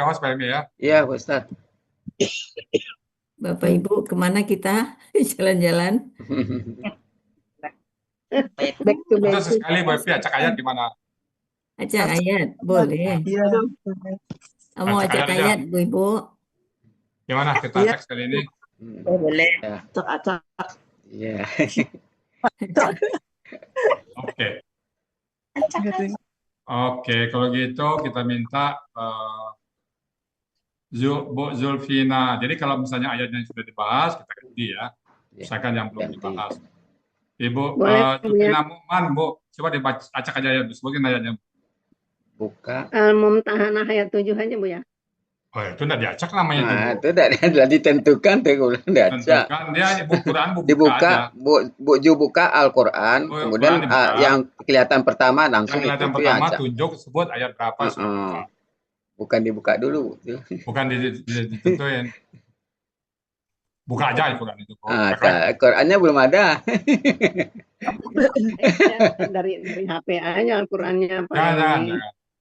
host Pak Emi ya. Iya, Pak Ustadz. Bapak Ibu, kemana kita jalan-jalan? Back to Atau basic. sesekali Bu Evi acak ayat gimana? Acak ayat, boleh. Iya. Mau Acak acak ayat aja. ayat, Bu Ibu? Gimana kita Iya. acak sekali ini? Boleh. Ya. Acak-acak. Iya. Oke. Oke, kalau gitu kita minta Bu Zulfina. Jadi kalau misalnya ayatnya sudah dibahas, kita ganti ya. Misalkan yang belum Ganti. dibahas. Ibu Boleh, Zulfina Mu'man, Bu. Coba dibaca acak aja ya, sebagian ayatnya. Buka. Al-Mumtahanah ayat 7 aja, Bu ya. Oh, itu udah diacak namanya itu, Bu. Nah, itu udah ditentukan tuh, kemudian dibaca. Tentukan dia Quran Bu buka Dibuka, aja. Bu Ju buka Al-Quran, Oh, kemudian Quran dibuka. yang kelihatan pertama Yang langsung kelihatan ikuti pertama aja. tunjuk sebut ayat berapa sudah buka. Bukan dibuka dulu. Bukan ditentuin. Buka aja Al-Quran itu, Bu. Qurannya belum ada. Dari HP aja Al-Qurannya, Pak Jangan. Emi.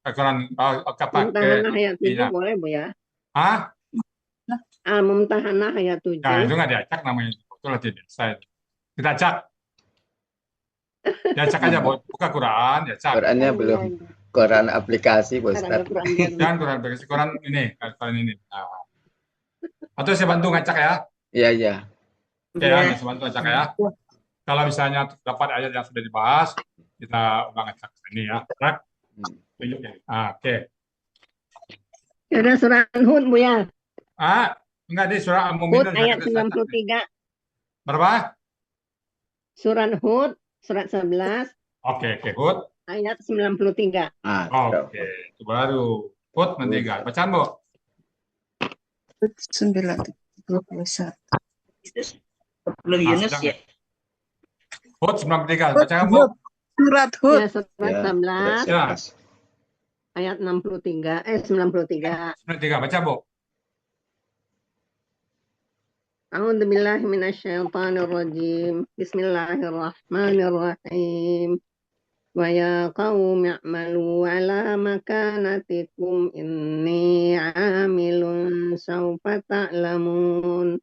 Al-Quran pakai Mumtahanah ayat 7 iya. boleh, Bu ya. Hah? Al-Mumtahanah ayat 7. Nah, itu nggak diacak namanya itu. Itu latih biasa itu. Kita acak. Diacak aja, Bu. Buka Quran, diacak. Qurannya belum. Quran aplikasi, Pak Ada Ustadz. Quran baru. Jangan Quran versi Quran ini, Quran ini. Nah. Atau saya bantu ngacak ya. Iya. Oke ya, saya bantu ngacak ya. Kalau misalnya dapat ayat yang sudah dibahas, kita ulang ngacak ini ya. Tunjuk ya. Oke. Ada surah Hud, Bu ya. Enggak di surah Hud Al-Mu'minun. ayat 93. Berapa? Surah Hud, surat 11, Oke, Hud. ayat 93. Oke, itu baru. Hud 93. Bacaan, Bu. 931. Belum Yunus ya. Hud 93. Bacaan, Bu. Surat Hud. Ya, surat 11, Ya. ayat 93. 93. Baca, Bu. A'udzu billahi minasyaitonir rajim. Bismillahirrahmanirrahim. Wa ya qaumi i'malu 'ala makanatikum inni 'amilun sawfa ta'lamun.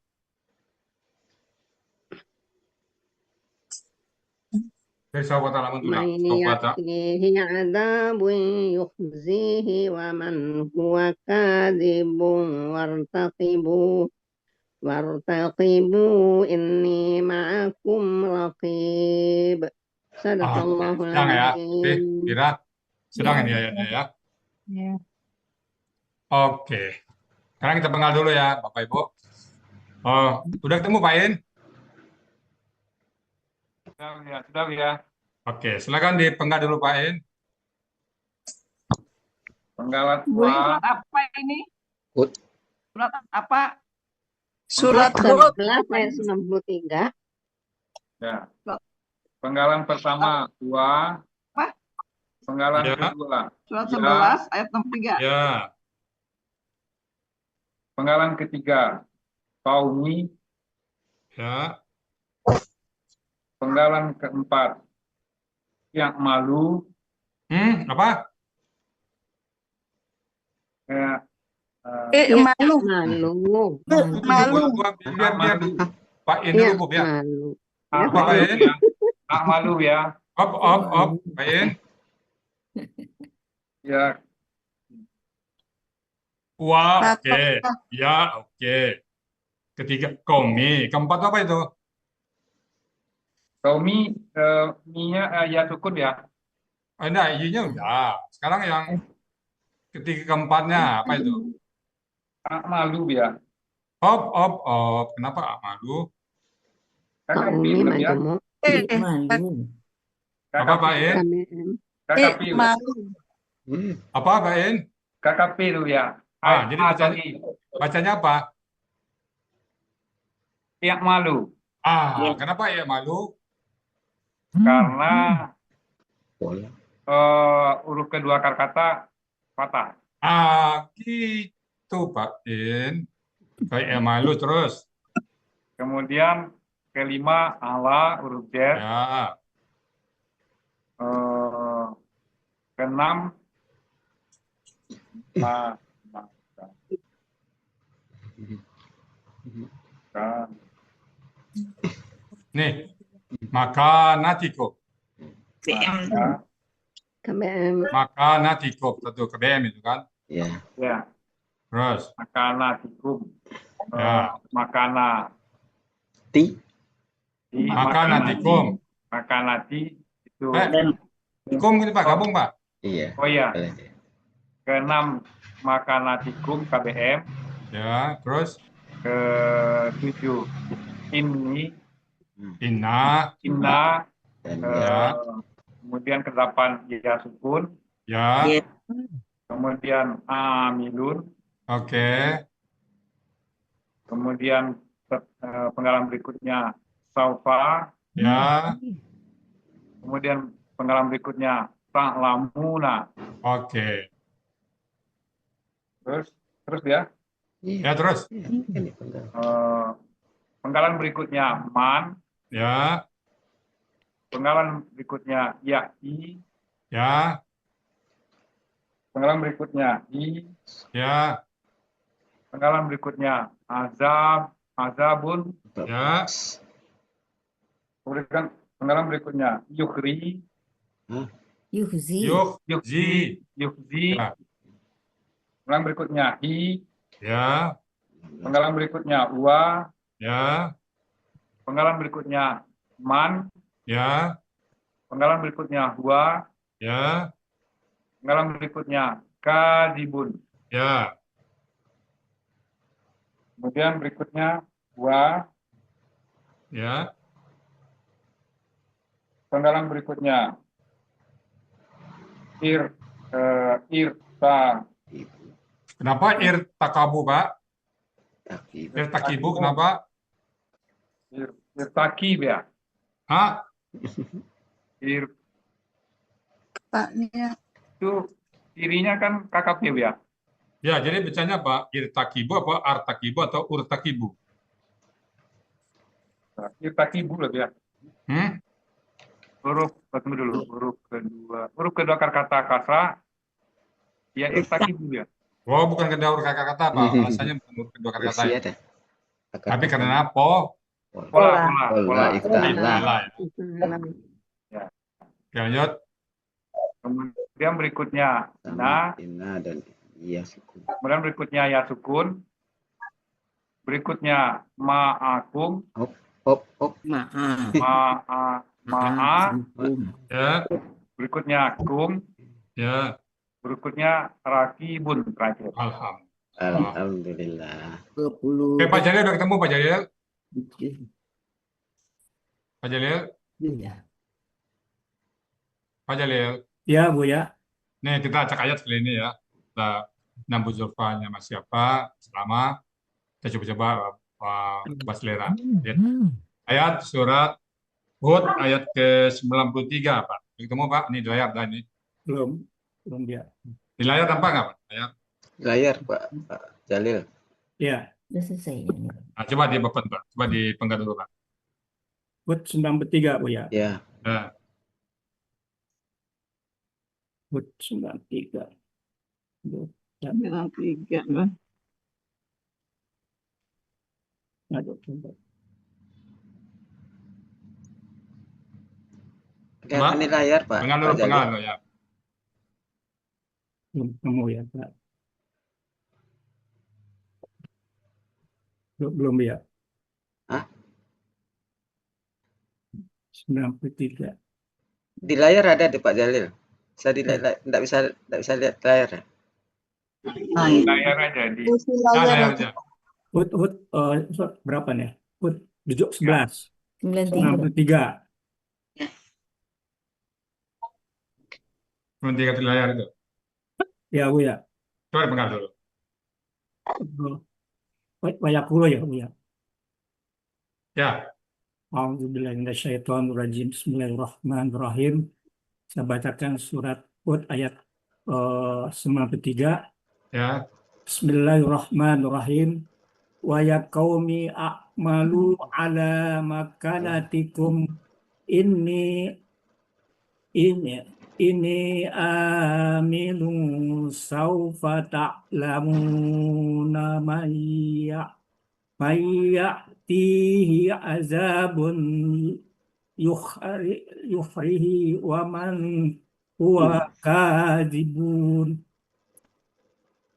Dari sahabat alamun dulu. Man ya'tihi 'adzabun yukhzihi wa man huwa kadzibun wartaqibu inni ma'akum raqib. Sadaqallahul azim. Kira sedang ini ayatnya ya. Ya. Oke. Sekarang kita pengal dulu ya, Bapak Ibu. Sudah ketemu Pak In? Sudah ya. Oke, silakan dipenggal dulu Pak In. Penggalan Surat apa ini? Hud. Surat apa? Surat Hud 11 ayat 93. Ya. Penggalan pertama 2. Apa? Penggalan kedua. Surat Ya. 11 ayat 63. Ya. Penggalan ketiga qaumi. Ya. Penggalan keempat yang malu. Apa? Ya. malu. Biar Pak In dulu Bu ya. Malu. Apa Pak In? Malu ya. Op, Pak In. Ya. Wah, oke. Ya, oke. Ketiga, qaumi. Keempat apa itu? Qaumi, mi-nya ya sukun ya. Enggak, i-nya udah. Sekarang yang ketiga keempatnya apa itu? Malu ya. Op. Kenapa malu? Qaumi majmu. Malu. Apa Pak In? Malu. Apa Pak In? KKP itu ya. Jadi bacanya apa? Ya malu. Kenapa ya malu? Karena huruf kedua kata patah. Gitu Pak In. Baik ya malu terus. Kemudian kelima ala huruf Z. Ya. Keenam Makan. Nih, makanatikum. PM. KBM. Makanatikum. Tentu KBM itu kan. Ya. Ya. Terus. Makanatikum. Ya. Makana. Ti. Makanatikum. Makanati itu. Kum ini Pak, gabung Pak. Iya. Oh iya. Boleh. Keenam makanatikum KBM. Ya, terus ke-7 ini inna Dan ya. Kemudian ke-8 ya sukun ya. Kemudian amilun. Oke. Kemudian penggalan berikutnya saufa ya. Kemudian penggalan berikutnya ta'lamuna. Oke. Terus dia? Ya terus. Penggalan berikutnya man. Ya. Penggalan berikutnya ya'i. Ya. Penggalan berikutnya i. Ya. Penggalan berikutnya azabun. Ya. Kemudian penggalan berikutnya yukhri. Yuhzi. Yuhzi. Ya. Penggalan berikutnya hi. Ya. Penggalan berikutnya wa. Ya. Penggalan berikutnya man. Ya. Penggalan berikutnya huwa. Ya. Penggalan berikutnya kadibun. Ya. Kemudian berikutnya wa. Ya. Penggalan berikutnya irta. Kenapa irtakabu, Pak? Irtakibu kenapa? Irtakib ya. Hah? Paknya. Itu kirinya kan KKP ya. Ya, jadi bacanya apa? Irtakibu apa artakibu atau urtakibu? Irtakibu lah ya. Huruf kedua kata kasra ya irtakibu ya. Oh, bukan kedua kata-kata Pak. Alasannya bukan kedua kata-kata ya. Tapi karena pola. Ya. Lanjut. Kemudian berikutnya Inna dan iya sukun. Kemudian berikutnya ya sukun. Berikutnya ma'akum. Ma'a. Ya. Berikutnya kum. Ya. Berikutnya rakibun terakhir. Alhamdulillah. Oke, Pak Jalil udah ketemu Pak Jalil? Pak Jalil? Iya. Pak Jalil? Ya, Bu ya. Nih, kita acak ayat kali ini ya. Kita nambah zulfanya Mas siapa selama kita coba-coba Pak selera. Ayat surat Hud ayat ke-93 Pak. Ketemu Pak? Ini di layar dah ini. Belum ya. Di layar tampak nggak Pak? Layar Pak Jalil. Ya. Udah selesai. Nah, coba dipenggal Pak. Coba dipenggal dulu Pak. Hud 93, Bu ya. Ya. Nah. Hud 93. 93. Aduh, coba. Kelihatan di layar Pak. Penggal ya. Belum ketemu ya, Pak. Belum ya. Hah? 93. Di layar ada di Pak Jalil. Saya tidak bisa lihat layar ya. Layar aja di. Layar aja. Hud berapa nih? Hud 11. 93. 93 di layar itu. Ya, Bu ya. Coba dipenggal dulu. Wayakulu ya, Bu ya. Ya. A'udzubillahiminasyaitonirrajim. Bismillahirrahmanirrahim. Saya bacakan surat Hud ayat 93. Ya. Bismillahirrahmanirrahim. Wa ya qaumi a'malu ala makanatikum ini amilun saufa ta'lamuna man Fayatihi azabun yukhrihi wa man huwa kadibun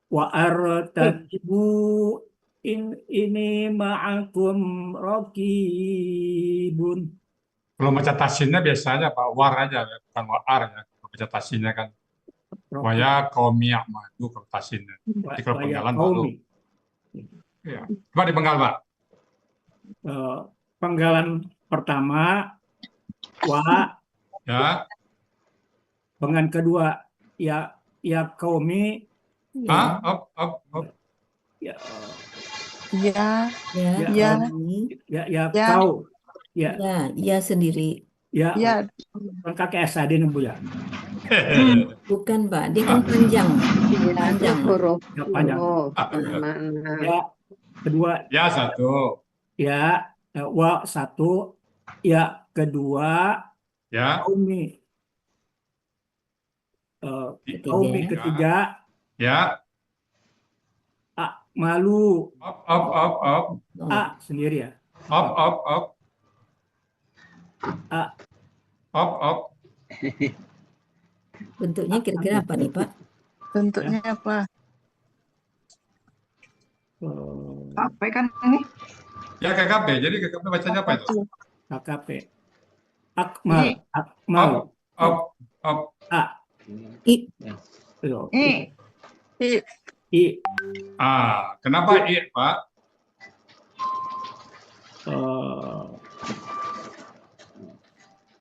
wa artaqibu ini ma'akum raqibun. Kalau baca tasinnya biasanya Pak war aja, ya, bukan war ya. Kalau baca tasinnya kan waya qaumi ya'malu kalau tasinnya. Jadi kalau Wa ya penggalan baru. qaumi. Ya. Coba dipenggal Pak. Penggalan pertama wa, Ya. penggalan kedua ya qaumi, Ah, Ya, up. ya Ya, ya, Ya. Qaumi. ya Ya. kau, ya Ya sendiri. ya ya, kan kakek SAD nih Bu ya. Bukan, Pak. Dia kan panjang. Iya, Panjang. huruf. Ya, panjang. Oh, Nah, mana? Ya kedua Ya satu. ya wa satu, ya kedua Ya. qaumi, qaumi Ketiga. ketiga Ya. malu, Up. Oh, sendiri ya. Up. A. Up. bentuknya kira-kira apa nih, Pak? bentuknya apa? Apa kan ini? Ya KKP. Jadi KKP bacanya apa itu? KKP akmal, I. akmal Up. a I. Yo, I. i Ah, kenapa I, Pak?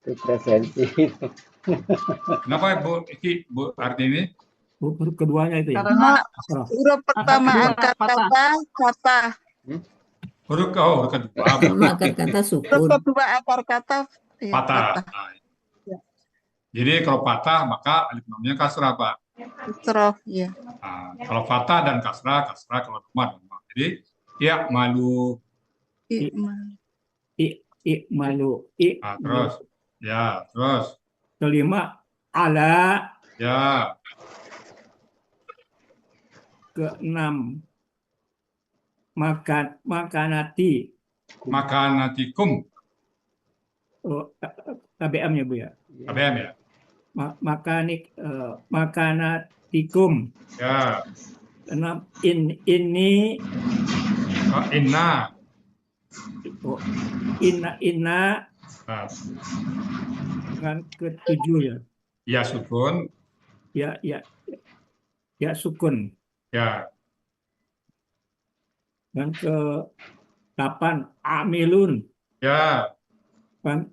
Representasi. Kenapa Bu Iki, Bu Artini? huruf keduanya itu ya. Karena Huruf pertama kedua, akar patah. kata patah. Huruf kedua Sama akar kata Huruf sukun. kedua akar kata ya, patah. patah. Nah, jadi kalau patah maka alif lamnya kasrah, Pak. Isrof, ya. Nah, kalau fathah dan kasrah kalau dhamma. Jadi ya malu. Ikmal. I malu, Nah, terus kelima ala, ya keenam makanati, makanatikum. KBM-nya Bu ya. KBM ya. Makanatikum. Ya. Enam ini Inna. inna Nah, dengan ketujuh ya. ya sukun. Ya sukun. Ya. Dan ke 8 amilun. Ya. Dan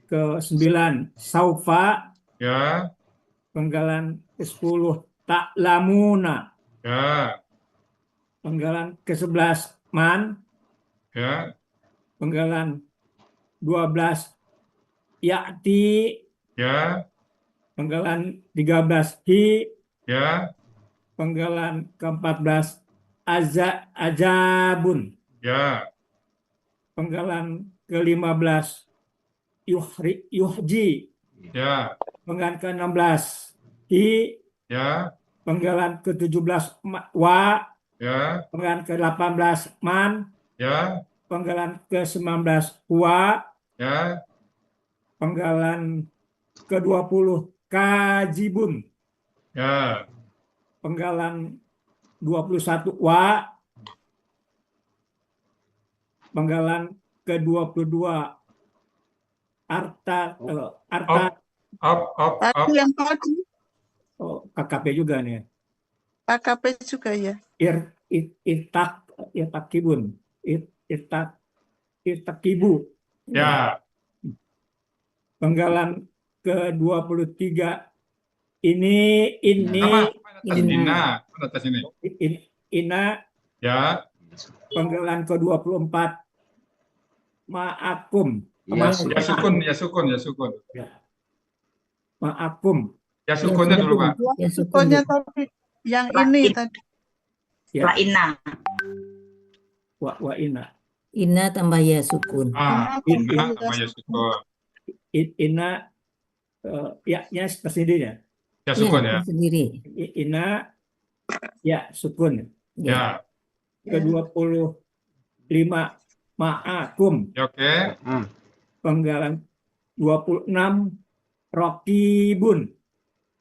ke 9 saufa. Ya. Penggalan ke 10 ta'lamuna. Ya. Penggalan ke 11 man. Ya. Penggalan 12 ya'ti. Ya. Penggalan 13 hi. Ya. Penggalan ke-14 ajabun. Ya. Penggalan ke-15 yuhji. Ya. Penggalan ke-16 hi. Ya. Penggalan ke-17 wa. Ya. Penggalan ke-18 man. Ya. Penggalan ke-19 huwa. Ya. Penggalan ke-20 kajibun. Ya. Penggalan 21 wa. Penggalan ke-22 arta. Tadi yang tadi KKP juga nih. KKP juga ya. Irtakibun. Irtakibu. Ya. Penggalan ke-23 ini Nama Inna. Mana atas ini? ina. Ya. Penggalan ke-24 ma'akum. Ya, Ya sukun. Ma'akum. Ya sukunnya dulu, Pak. Ya sukun. Pokoknya tadi yang ini tadi. Ya. Inna. Wa ina. Inna tambah ya sukun. Inna sama ya sukun. Ina ya tersendiri ya. Ya sukun ya. Sendiri. Ina ya sukun. Ya. Ke-25 5 ma'akum. Oke. Ah, Penggalan 26 rokibun.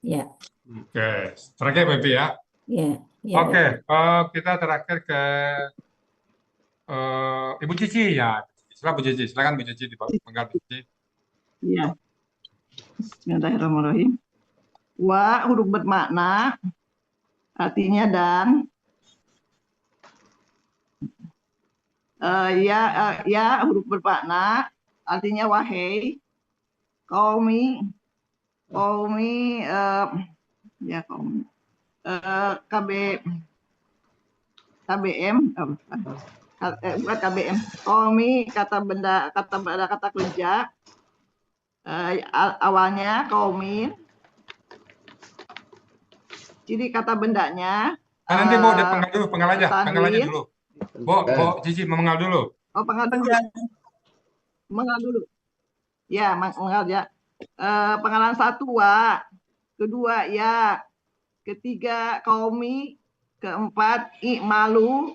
Ya, Oke. Terakhir Baby ya. ya, ya. Oke. Kita terakhir ke Ibu Cici ya. Silakan Bu Cici. Silakan Bu Cici di penggal Bu Cici. Iya. Bismillahirrahmanirrahim. Wa huruf bermakna artinya dan. Ya huruf bermakna artinya wahai. Qaumi ya qaumi. KBM bukan KBM. Qaumi kata kerja. Awalnya kaumin. Jadi kata bendanya. Nanti Bu, penggal dulu, penggal aja tanwin. dulu. Bu Cici mengal dulu. Oh, penggal dulu. Ya, penggal ya. Penggalan 1 wa, kedua ya, ketiga qaumi, keempat i'malu,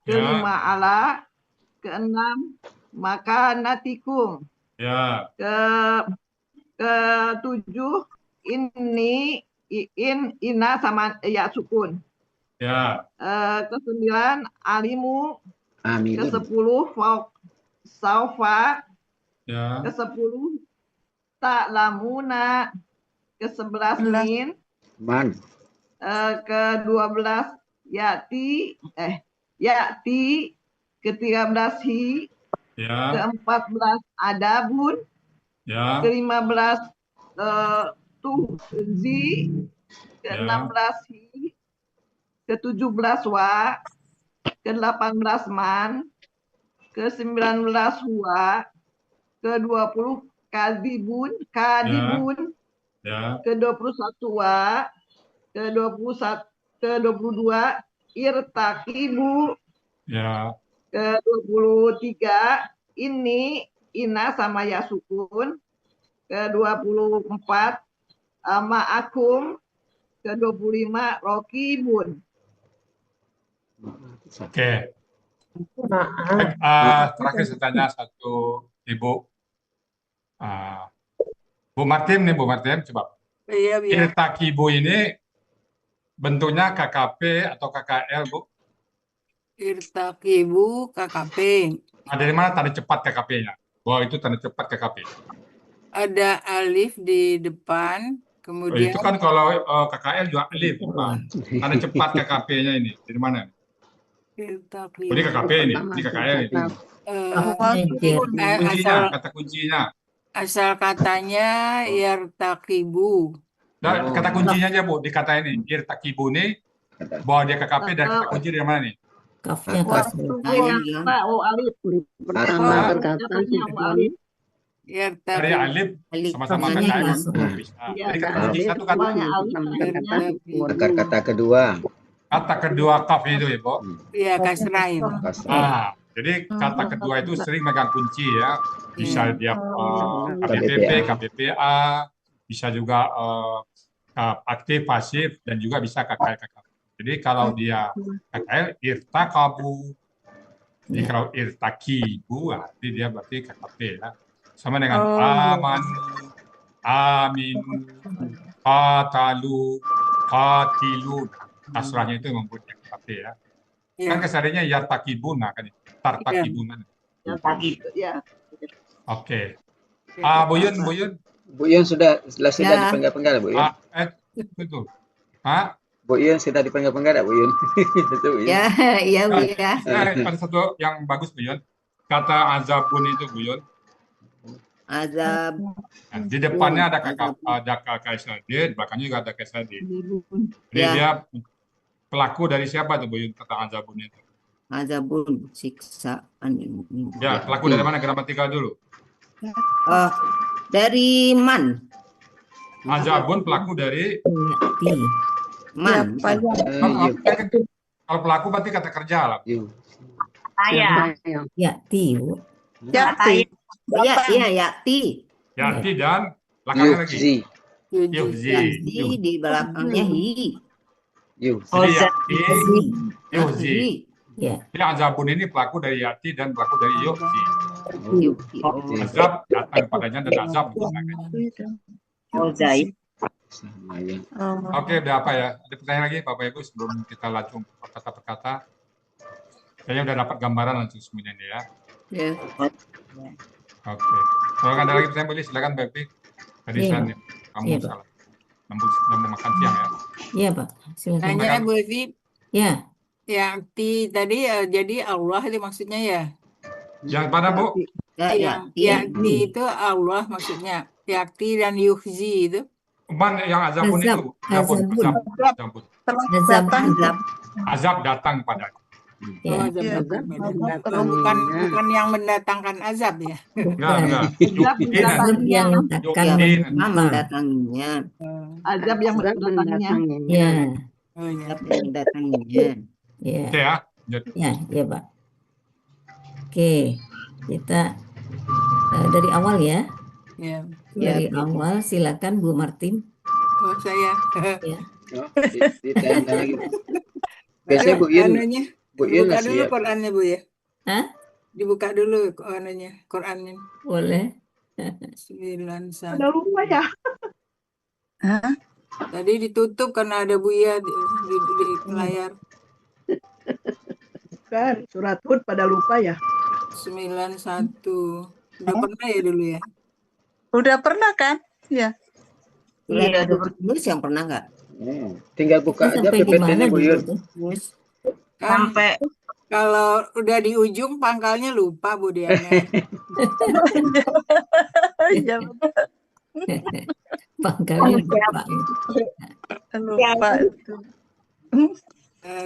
kelima ala, keenam makanatikum. Ya. Ketujuh ini ina sama ya sukun. Ya. Ke-9 alimu. Amin. Ke-10 saufa. Ya. Ke-10 ta'lamuna. Ke-11 min. Man. Ke-12 yati. Ke-13 hi. Ya. Ke-14 adabun. Ya. Ke-15 tuhzi. Ke-16 hi. Ke-17 wa. Ke-18 man. Ke-19 huwa. Ke-20 kadibun. Ya. Ke-21 wa. Ke-22 irtaqibu. Ya. Ke-23 ini ina sama ya sukun. Ke-24 ma'akum. Ke-25 rokibun. Oke. Terakhir saya tanya satu Ibu. Bu Martin nih, Bu Martin, coba. Iya, Irtaqibu ini bentuknya KKP atau KKL, Bu? Irtaqibu KKP. Dari mana tanda cepat KKP-nya? Bahwa itu tanda cepat KKP. Ada alif di depan, kemudian Itu kan kalau KKL juga alif, Pak. Tanda cepat KKP-nya ini dari mana? irtaqibu. Ini KKP ini KKL ini. Kata kuncinya. Asal katanya yartaqibu. Nah, kata kuncinya aja Bu, di kata ini irtaqibu ini bahwa dia KKP dan kata kunci dari mana nih? Kafnya kasih. Pertama perkataan Dari alif sama-sama KKL bisa. Jadi kata kunci satu kata. Akar kata kedua. Kata kedua kaf itu ya, Bu. Iya, kasrah ya. Jadi kata kedua itu sering megang kunci ya. Bisa dia KBPP, KBPA, bisa juga aktif, pasif, dan juga bisa KKL. Jadi kalau dia KKL, irtaqabu. Jadi kalau irtaqibu, berarti dia berarti KKP ya. Sama dengan amanu, aminu, qatalu, qatilun. Kasrahnya itu membuat KKP ya. Kan kesarinya yartaqibuna kan, tartaqibuna. Ya. Oke. Bu Yun. Bu Yun sudah dipanggil-panggil Bu Yun. Betul. Bu Yun sudah dipanggil-panggil Bu Yun. Betul Bu Yun. Ya, Bu ya. Ada satu yang bagus Bu Yun. Kata azabun itu Bu Yun. Azab. Di depannya ada kakak syadid, belakangnya juga ada kakak syadid. Jadi dia pelaku dari siapa tuh Bu Yun kata azabun itu? Azabun siksaan. Ya, pelaku dari mana? Gramatikal dulu. Dari man. Azabun pelaku dari Man. Kalau pelaku berarti kata kerja lah. Yati. Yati dan belakangnya lagi. Yuhzi di belakangnya hi. Yuhzi. Ya. Jadi azabun ini pelaku dari yati dan pelaku dari yu'ti. Yuki. Oh. Azab datang padanya dan azab menyenangkan. Oh, Zaid. Sama ya. Oke, udah apa ya? Ada pertanyaan lagi Bapak Ibu sebelum kita langsung kata per kata? Kayaknya udah dapat gambaran langsung semuanya ini ya. Ya. Oke. Kalau nggak ada lagi pertanyaan boleh silakan Mbak Evi. Tadi Iya, saya Pak. kamu Iya, Pak. salah. Nambah makan siang ya. Iya, Pak. Silakan. Nanya Bu Evi, Ya. yakti tadi jadi Allah itu maksudnya ya? Yang mana Bu? Ya, Yang yakti itu Allah maksudnya. Yakti dan yuhzi itu. Man yang azabun Azab. itu. Azabun. Azabun. Azab. Azab datang padanya. Oh, Ya. azab Iya, datang padanya. azab Bukan yang mendatangkan azab ya. Enggak. Azab Yu'ti nanti. Azab yang akan Yu'ti mendatanginya. Azab yang mendatanginya. Ya. Oh ya. Azab yang mendatanginya. Ya. Oke ya. Lanjut. Ya, Pak. Oke, kita dari awal ya. Ya. Dari awal silakan Bu Martin. Oh saya. Ya. Oh, ditanya lagi. Biasanya Bu Yun, Anunya, Bu Yun dibuka lah dulu siap. Qurannya Bu ya. Hah? Dibuka dulu anunya, Qurannya. Boleh. 91. Udah lupa ya. Tadi ditutup karena ada Buya di layar. Kan surat Hud pada lupa ya. 91. Udah pernah ya dulu ya? Udah pernah kan? Ya. Sudah ada tulis yang pernah nggak? Tinggal buka aja Sampai di mana PPT-nya Bu dulu Yun. tuh? Kan kalau udah di ujung pangkalnya lupa Bu Diana. Iya, Pangkalnya lupa. lupa.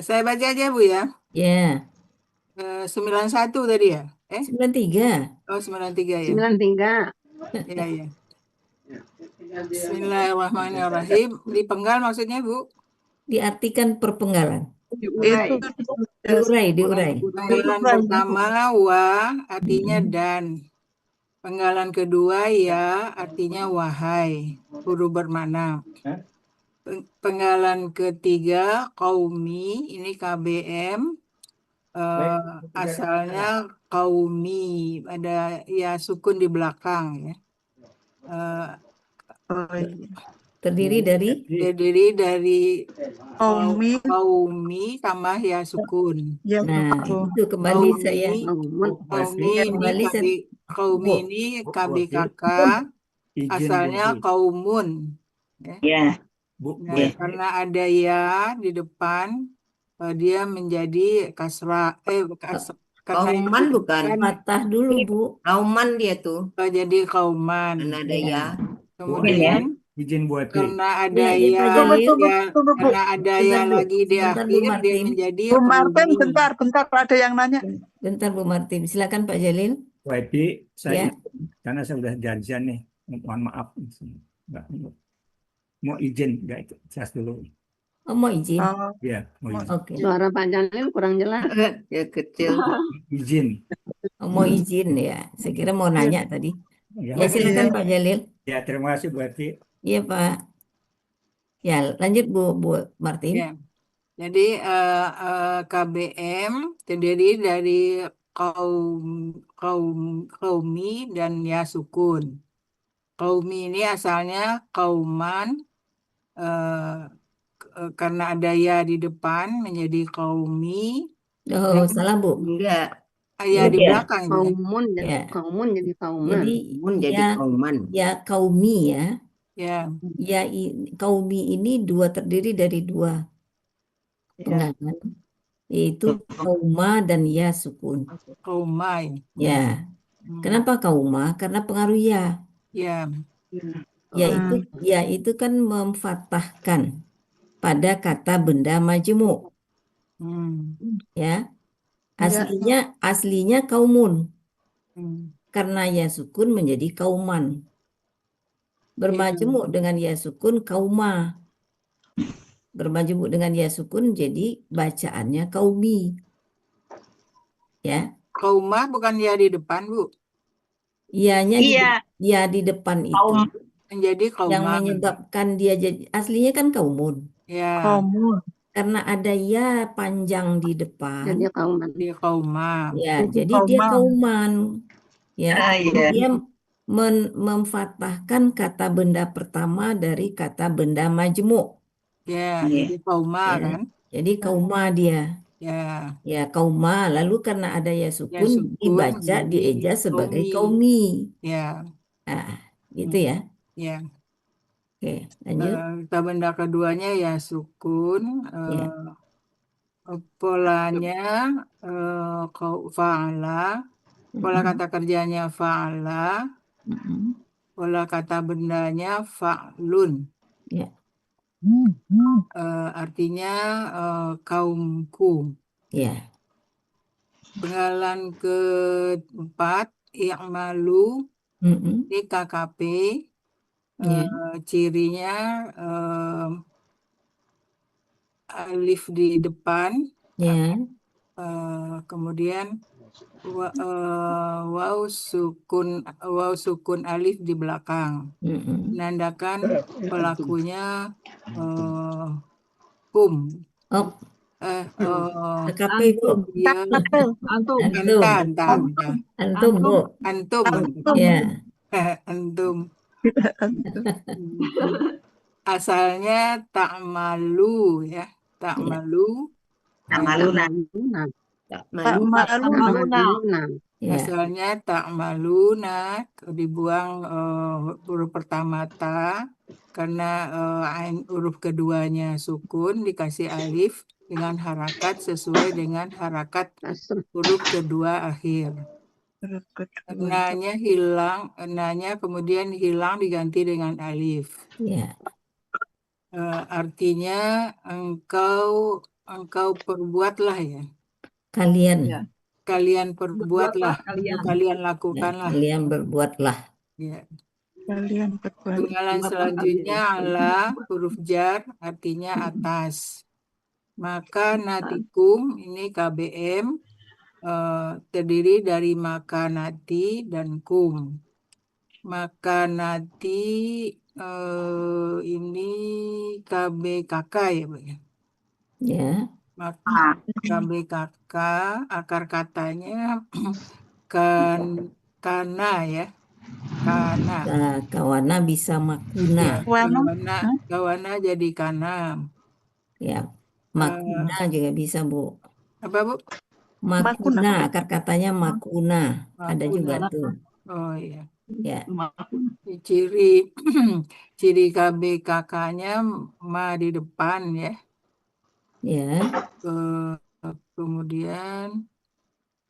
Saya baca aja Bu ya. Ya. 91 tadi ya? 93. Oh 93 ya. 93. Iya ya. Bismillahirrahmanirrahim. Dipenggal maksudnya Bu? Diartikan perpenggalan. Itu Diurai. Penggalan pertama wa artinya dan. Penggalan kedua ya artinya wahai. Huruf bermakna. Penggalan ketiga qaumi ini KBM. Asalnya qaumi, ada ya sukun di belakang ya. Terdiri dari Qaumi tambah ya sukun. ya Nah, betul. itu kembali Qaumi, saya qaumi ini KBKK asalnya kaumun. ya. Nah, karena ada ya di depan dia menjadi kasrah Kauman bukan patah dulu Bu. Kauman dia tuh. Jadi kauman. Karena ada ya. Kemudian Izin buat karena ada Iya, ya, Pak karena ada ya Bentar, Bu. lagi di Bentar, Bu akhir dia Martin. menjadi Bu Martin, qaumi. bentar ada yang nanya. Bentar Bu Martin. Silakan Pak Jalil. Wabi, Ya. karena saya udah janjian nih, mohon maaf. Nggak, mau izin, nggak itu, cas dulu. Oh, mau izin. Ya, mau izin. Oke. Suara Pak Jalil kurang jelas. Ya kecil. Izin. Oh, mau izin ya. Saya kira mau nanya tadi. Ya, Ya silakan Pak Jalil. ya, terima kasih Bu Evi. Iya Pak. Ya lanjut Bu Martin. Ya. Jadi KBM terdiri dari qaumi dan ya sukun. Qaumi ini asalnya kauman, karena ada ya di depan menjadi qaumi. Oh, salah Bu. Enggak. Ya di belakang ya. Kaumun jadi kauman. Jadi kauman. Ya kaumi ya. Ya. Ya kaumi ini terdiri dari dua penggalan, yaitu kauma dan ya sukun. Kaumai. Ya. Kenapa kauma? Karena pengaruh ya. Ya. Ya itu kan memfathahkan pada kata benda majemuk. Ya. Aslinya kaumun. Karena ya sukun menjadi kauman. Bermajemuk dengan ya sukun kauma. Bermajemuk dengan ya sukun jadi bacaannya kaumi. Ya. Kaumah bukan ya di depan, Bu. Ianya ya di depan itu. Menjadi kaumah. Yang menyebabkan dia jadi aslinya kan kaumun. Ya. Kaumun. karena ada ya panjang di depan, Jadi kauman. Dia kauma. ya, jadi dia kauman, ya, karena iya. dia memfathahkan kata benda pertama dari kata benda majmuk, Ya, Iya. jadi kauma ya. kan? Jadi kauma dia, Ya, ya kauma. Lalu karena ada ya ya sukun, sukun dibaca jadi dieja sebagai kaumi. kaumi. Ya, Nah, gitu ya. ya. Oke, lanjut. Kata benda keduanya ya sukun. Ya. Polanya fa'ala. Pola Mm-mm. kata kerjanya fa'ala. Mm-mm. Pola kata bendanya fa'lun. Ya. Artinya kaumku. Ya. Penggalan keempat, i'malu, Mm-mm. ini KKP. Ya. Cirinya alif di depan, Ya. kemudian waw sukun alif di belakang. Mm-mm. Menandakan pelakunya kum. Oh, KKP Bu. Dia Antum. Antum Bu. antum. Ya. Antum. Asalnya ta'malu ya. Ta'malu. Amaluna. Ya. Asalnya ta'maluna, dibuang huruf pertama ta, karena huruf keduanya sukun, dikasih alif dengan harakat sesuai dengan harakat huruf kedua akhir. Enanya hilang, enanya kemudian hilang diganti dengan alif. Ya. Artinya engkau perbuatlah ya. Kalian. Ya. Kalian perbuatlah, kalian. kalian Ya, lakukanlah. kalian berbuatlah. Ya. Kalian berbuat. Penggalan selanjutnya ala huruf jar, artinya atas. Maka natikum ini KBM terdiri dari maka nati dan kum. Maka nati ini KBKK ya Bu ya. Ya. Maka KBKK akar katanya kana ya. Kana. Kawana bisa makuna. Ya, kawana jadi kana. Ya. Makuna juga bisa Bu. Apa Bu? Makuna, akar katanya makuna. Ada juga Makuna. tuh. Oh iya. Ya. Ciri ciri KBKK-nya ma di depan ya. Ya. Kemudian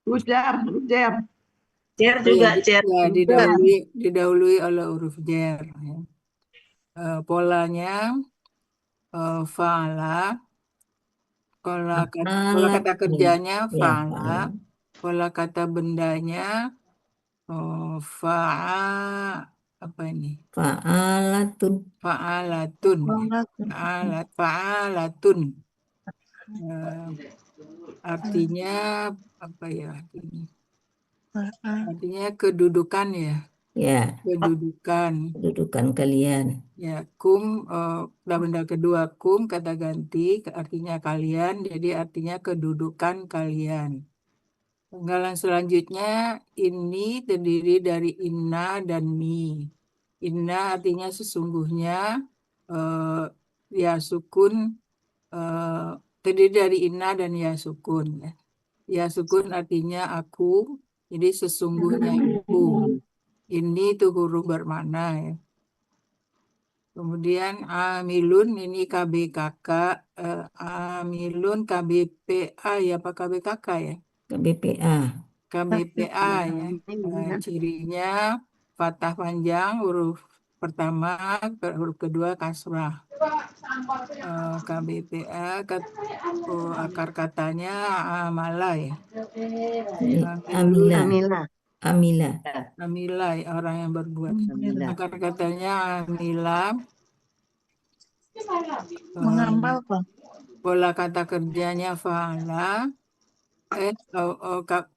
Ujar. Cer juga, cer. ya didahului oleh huruf jar. Ya. Polanya fa'ala. Pola kata kerjanya Ya, fa'ala. Pola kata bendanya apa ini? Fa'alatun. Fa'alatun. Fa'alatun. Artinya apa ya artinya? Artinya kedudukan ya. Ya. Kedudukan kalian. Ya, kum benda kedua kum kata ganti artinya kalian, jadi artinya kedudukan kalian. Penggalan selanjutnya ini terdiri dari inna dan mi. Inna artinya sesungguhnya, ya sukun terdiri dari inna dan ya sukun. Ya sukun artinya aku, jadi sesungguhnya aku. Ini tuh huruf bermakna ya. Kemudian amilun ini KBKK, amilun KBPA ya Pak KBKK ya? KBPA. KBPA ya. Cirinya fathah panjang huruf pertama, huruf kedua kasrah. KBPA akar katanya amala ya. Amila orang yang berbuat. Akar katanya amila. Mengamalkan. Pola kata kerjanya fa'ala.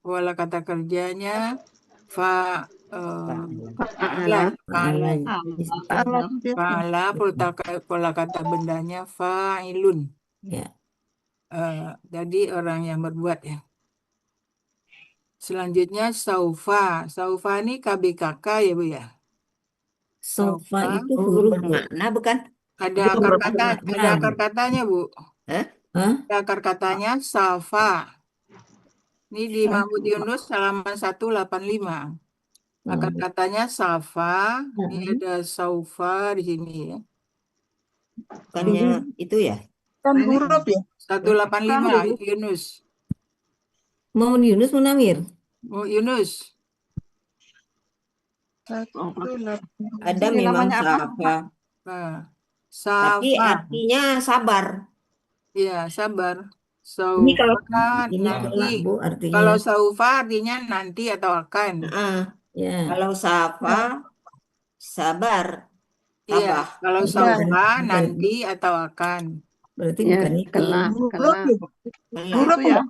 Pola kata kerjanya fa'ala. Pola kata bendanya fa'ilun. Ya. Jadi orang yang berbuat ya. Selanjutnya saufa. Saufa ini KBKK ya Bu ya. Sofa Saufa itu huruf bermakna bukan? ada Huruf akar kata, bermakna. ada akar katanya Bu. Hah? Ada akar katanya safa. Ini di Mahmud Yunus halaman 185. Akar katanya safa. Ini ada saufa di sini ya. Bukannya itu ya? Kan huruf ya? 185 Yunus. Mau Yunus Munawir. Oh, Yunus. Ada Ini memang namanya apa? safa. Nah, Tapi safa. artinya sabar. Iya, sabar. Ini kalau Saufa ini kelak nanti. Bu artinya. Kalau saufa artinya nanti atau akan. Ya. Kalau safa sabar. Iya, Tabah. kalau Bukan- saufa bukan- nanti atau akan. Berarti Ya, bukan itu. kelak. Kelak. Huruf ya.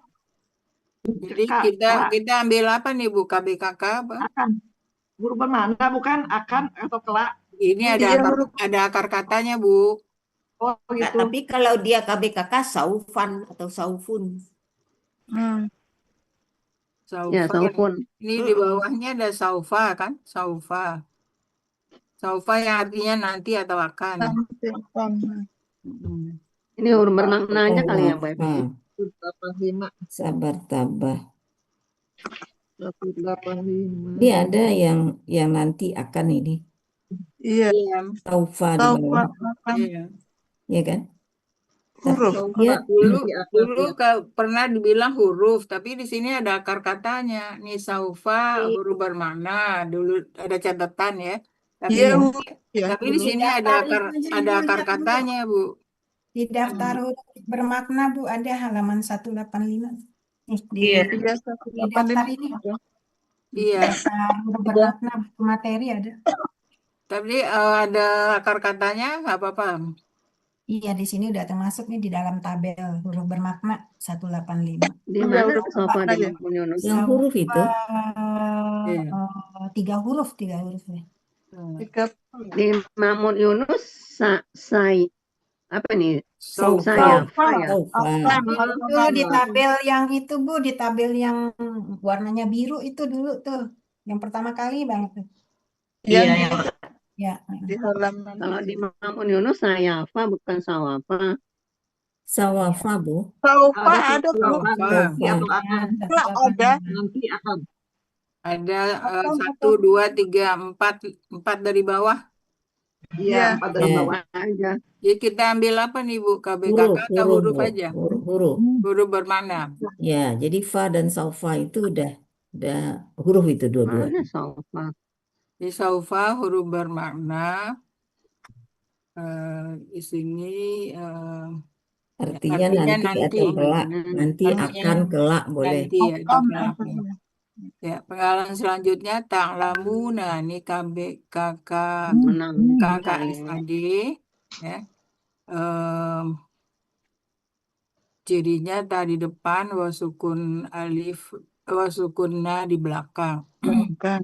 Jadi Kelak. kita ambil apa nih Bu? KBKK apa? Akan. Huruf bermana bukan akan atau kelak. Ini ada akar katanya Bu. Oh gitu. Tapi kalau dia KBKK saufan atau saufun. Ya, Saufa. saupun. Ini di bawahnya ada saufa kan? Saufa. Saufa yang artinya nanti atau akan. Mm. Ini huruf bermakna aja kali ya, Bu. Sabar tabah. Ini ada yang nanti akan ini. Iya. Saufa di bawah. Iya. Ya kan? Huruf. Ya, Dulu pernah dibilang huruf, tapi di sini ada akar katanya. Nih saufa huruf bermakna. Dulu ada catatan ya. Tapi Iya, huruf ya. tapi di sini ada akar katanya, Bu. Di daftar huruf bermakna Bu ada halaman 185. Nih, di Iya, daftar ini Iya. daftar huruf bermakna materi ada. Tapi ada akar katanya nggak apa-apa. Iya, di sini udah termasuk nih di dalam tabel huruf bermakna 185. Di mana sofa di Mahmud Yunus? yang huruf itu. Iya. Tiga huruf ya. Di Mahmud Yunus apa nih? Saufa. Saya. Saufa. Dulu di tabel yang itu Bu, di tabel yang warnanya biru itu dulu tuh. Yang pertama kali banget tuh. Yang Ya. di halaman. Kalau di Mahmud Yunus saya apa bukan sawafa. Sawafa Bu. Saufa ada Bu. Saufa. Kelak ada. Nanti akan. Ada 1, 2, 3, 4 dari bawah. Iya, 4 dari Ya. bawah. Aja. Jadi kita ambil apa nih Bu? KBKK atau huruf Bu. aja? Huruf. Huruf bermakna. Ya, jadi fa dan saufa itu udah huruf itu dua-dua. Mana sofa? Di saufa huruf bermakna. Di sini Artinya artinya nanti nanti. atau kelak. Nanti Artinya akan kelak boleh. nanti ya, atau kelak ya. Ya, pengalaman selanjutnya ta'lamuna ini KBKK Menang. KKSAD ya. Cirinya tadi depan wasukun alif wasukunna di belakang. Bukan.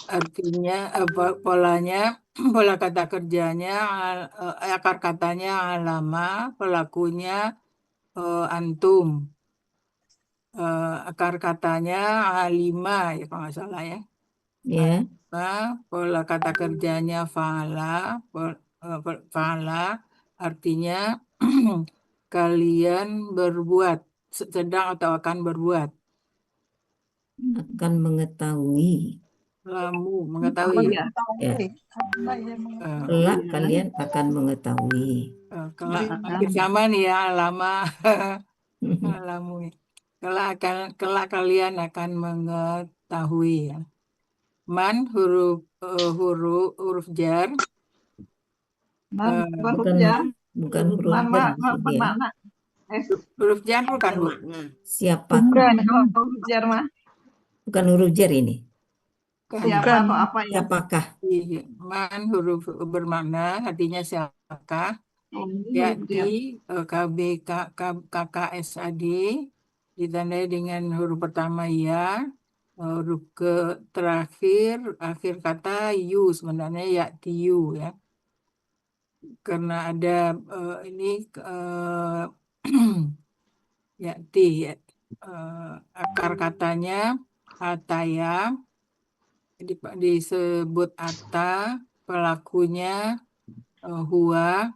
Artinya polanya pola kata kerjanya akar katanya alama, pelakunya antum. Akar katanya alima ya kalau nggak salah ya. Ya. Pola kata kerjanya fa'ala, fa'ala artinya kalian berbuat, sedang atau akan berbuat. Akan mengetahui. Lamu, mengetahui. Ya. Kelak kalian akan mengetahui. Kelak hampir sama nih ya lama. Lamu. Kelak kalian akan mengetahui ya. Man huruf jar. Huruf jar. Bukan huruf Man, jar. bermakna. Huruf jar bukan Bu? Siapa? Huruf jar mah. Bukan huruf jar ini. Siapa atau apa ya? Siapakah? Iya. Man huruf bermakna artinya siapakah? Yakni KKSAD ditandai dengan huruf pertama ya, huruf terakhir akhir kata yu sebenarnya yakti yu ya. karena ada ini yati ya, akar katanya ataya, disebut ata, pelakunya huwa,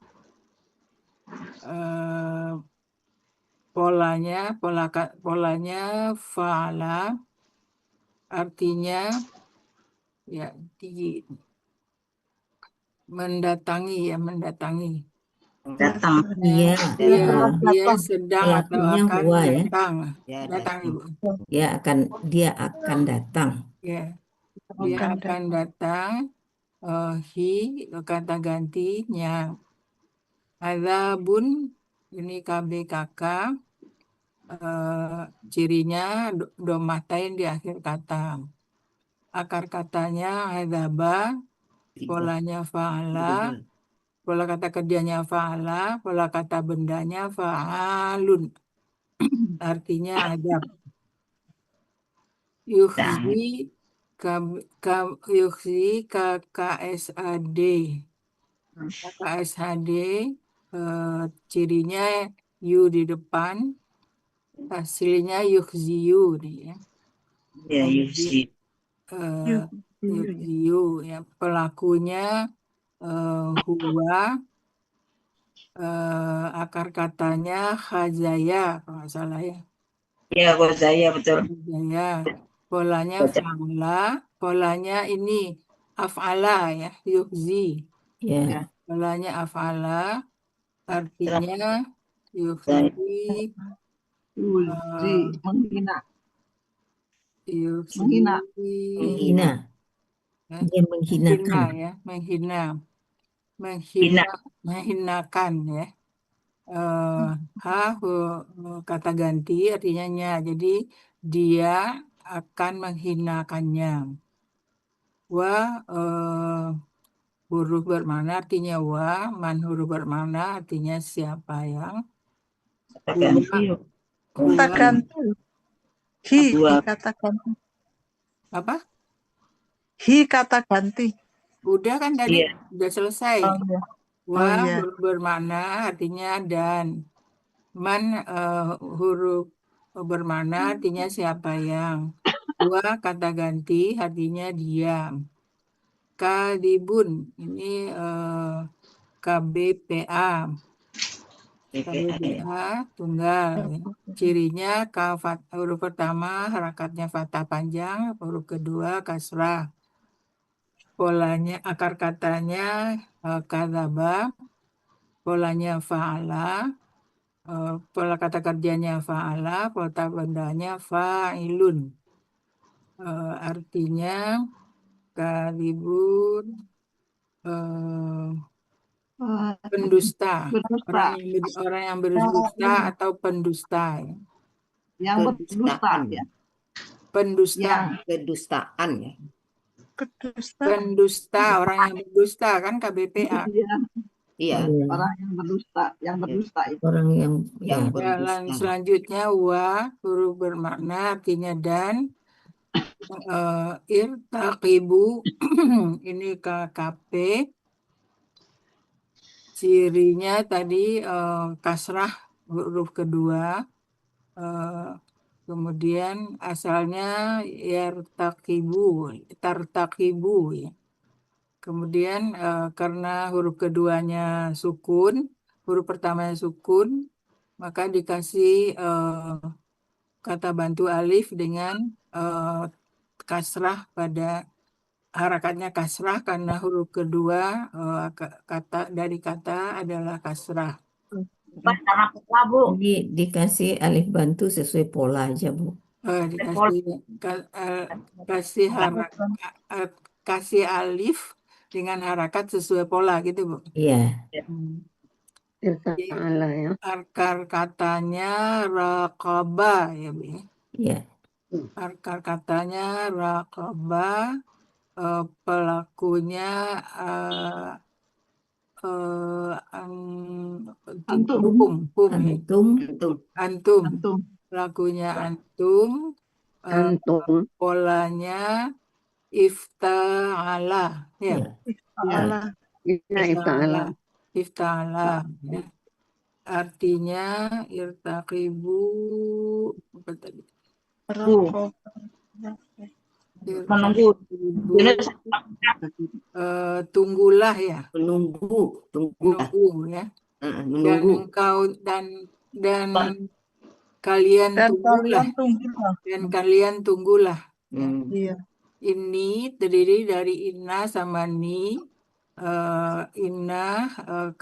polanya fa'ala, artinya ya mendatangi ya, mendatangi. Datang. Dia Dia sedang atau pelakunya akan huwa ya. datang. Ya, Datang Ibu. Dia akan datang. Ya, dia Akan akan datang. Hi kata gantinya. Azabun ini KBKK. Cirinya domatain di akhir kata. Akar katanya azaba, polanya fa'ala, pola kata kerjanya fa'ala, pola kata bendanya fa'alun. Artinya azab. Yukhzi yukhzi KKSAD. KKSHD cirinya yu di depan, hasilnya yukhziyu nih ya. Ya, Yusi. Yukhziyu ya, pelakunya huwa, akar katanya khazaya kalau nggak salah ya. Ya, saya betul. Khazaya. Polanya fa'ala, polanya ini af'ala ya, yukhzi. Ya. Polanya af'ala, artinya yukhzi, menghina. yukhzi, Menghina. ya, Dia menghinakan. ya, menghina, Hina. menghinakan ya. Kata ganti artinya nya, jadi dia akan menghinakannya. Wa huruf bermakna artinya wa, man huruf bermakna artinya siapa yang. Katakan view. Kata ganti. Hi Dua. kata ganti. Apa? Hi kata ganti. Udah kan tadi, Iya. udah selesai. Oh, iya. Wa iya. huruf bermakna artinya dan. Man huruf bermakna artinya siapa yang. Wa kata ganti artinya diam. Kadibun ini KBPA. KBPA tunggal. Cirinya huruf pertama harakatnya fathah panjang, huruf kedua kasrah. Polanya akar katanya kadzaba, polanya fa'ala, pola kata kerjanya fa'ala, pola kata bendanya fa'ilun. Artinya kalibun pendusta, orang yang berdusta atau pendusta ya. Yang berdusta ya. Pendusta, Kedustaan ya. Kedusta. pendusta, orang yang berdusta kan KBPA. Iya. Orang yang berdusta itu. Orang yang ya. Jalan selanjutnya wa huruf bermakna artinya dan. Irtaqibu ini KKP, cirinya tadi kasrah huruf kedua, kemudian asalnya tartaqibu ya. Kemudian karena huruf keduanya sukun, huruf pertamanya sukun, maka dikasih kata bantu alif dengan kasrah pada harakatnya kasrah karena huruf kedua kata adalah kasrah. Jadi dikasih alif bantu sesuai pola aja, Bu. Kasih alif dengan harakat sesuai pola gitu, Bu. Iya. Akar katanya raqaba ya, Bu. Iya. Akar katanya raqaba, pelakunya antum. Pelakunya antum. Polanya ifta'ala ya. Ifta'ala. Ifta'ala. iftala, ya. Artinya irtaqibu apa tadi? Menunggu. Irtaqibu, tunggulah ya, Menunggu. menunggu ya. Dan Menunggu. engkau dan kalian Dan tunggulah, kalian tunggulah. dan kalian tunggulah. Ya. Iya. Ini terdiri dari inna sama ni. Inna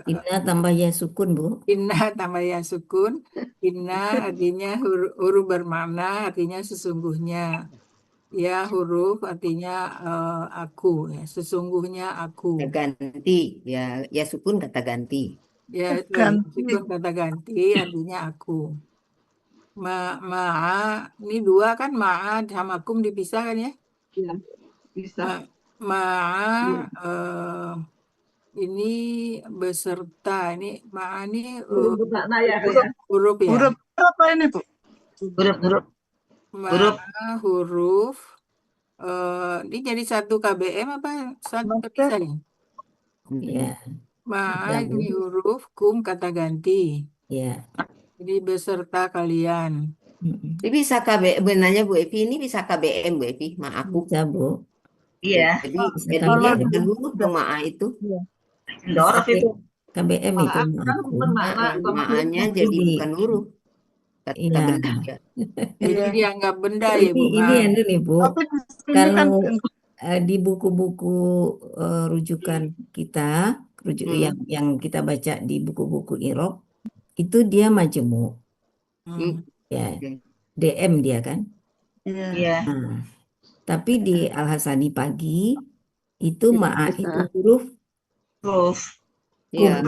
Inna tambah ya sukun, Bu. inna tambah ya sukun. Inna artinya huruf bermakna artinya sesungguhnya. Ya huruf artinya aku ya, sesungguhnya aku. Ganti. Ya sukun kata ganti. Ya Ganti. sukun kata ganti artinya aku. Ma'a ini dua kan, ma'a sama kum dipisah kan ya? Iya, bisa. Ma'a ini beserta, ini ma'a ini Huruf bermakna ya, Bu, ya. huruf ya. Huruf apa ini, Bu? Huruf. Ma'a huruf ini jadi satu KBM apa satu terpisah ya? Ya, Ma'a ya, Bu. ini huruf, kum kata ganti. Ya. Jadi beserta kalian. Mm-mm. Ini bisa KBM, benarnya Bu Evi, ini bisa KBM Bu Evi, ma aku. Bisa, Bu. Iya. Bisa Jadi KBM. dia bukan huruf dong ma itu. Bisa KBM itu Maaf, ma kan aku. bukan makna. Ma-nya jadi Jadi, bukan huruf. Kata iya. benda. Jadi dianggap benda ya Bu. Ini yang nih, Bu. Tapi di sini kan Kalau di buku-buku rujukan kita, yang kita baca di buku-buku Irob, itu dia majemuk. Ya, Oke. DM dia kan. iya. Nah, tapi di Al-Hasani pagi itu ma'a itu huruf Iya.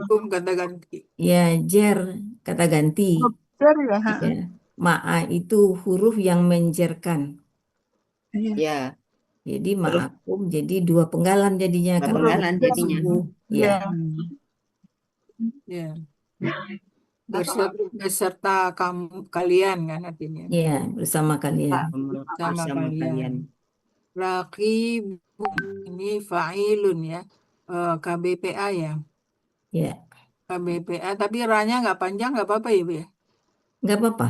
Kum kata ganti. ya jer kata ganti. Ya. Ya. Ma'a itu huruf yang menjerkan. Ya. Jadi ma'akum jadi dua penggalan jadinya Dua kan. penggalan jadinya. Ya. Ya. Beserta kalian kan artinya. Ya, bersama kalian. Sama kalian. Raqib ini fa'ilun ya. KBPA ya. Ya. KBPA tapi ra-nya nggak panjang nggak apa-apa ya Bu ya. Nggak apa-apa.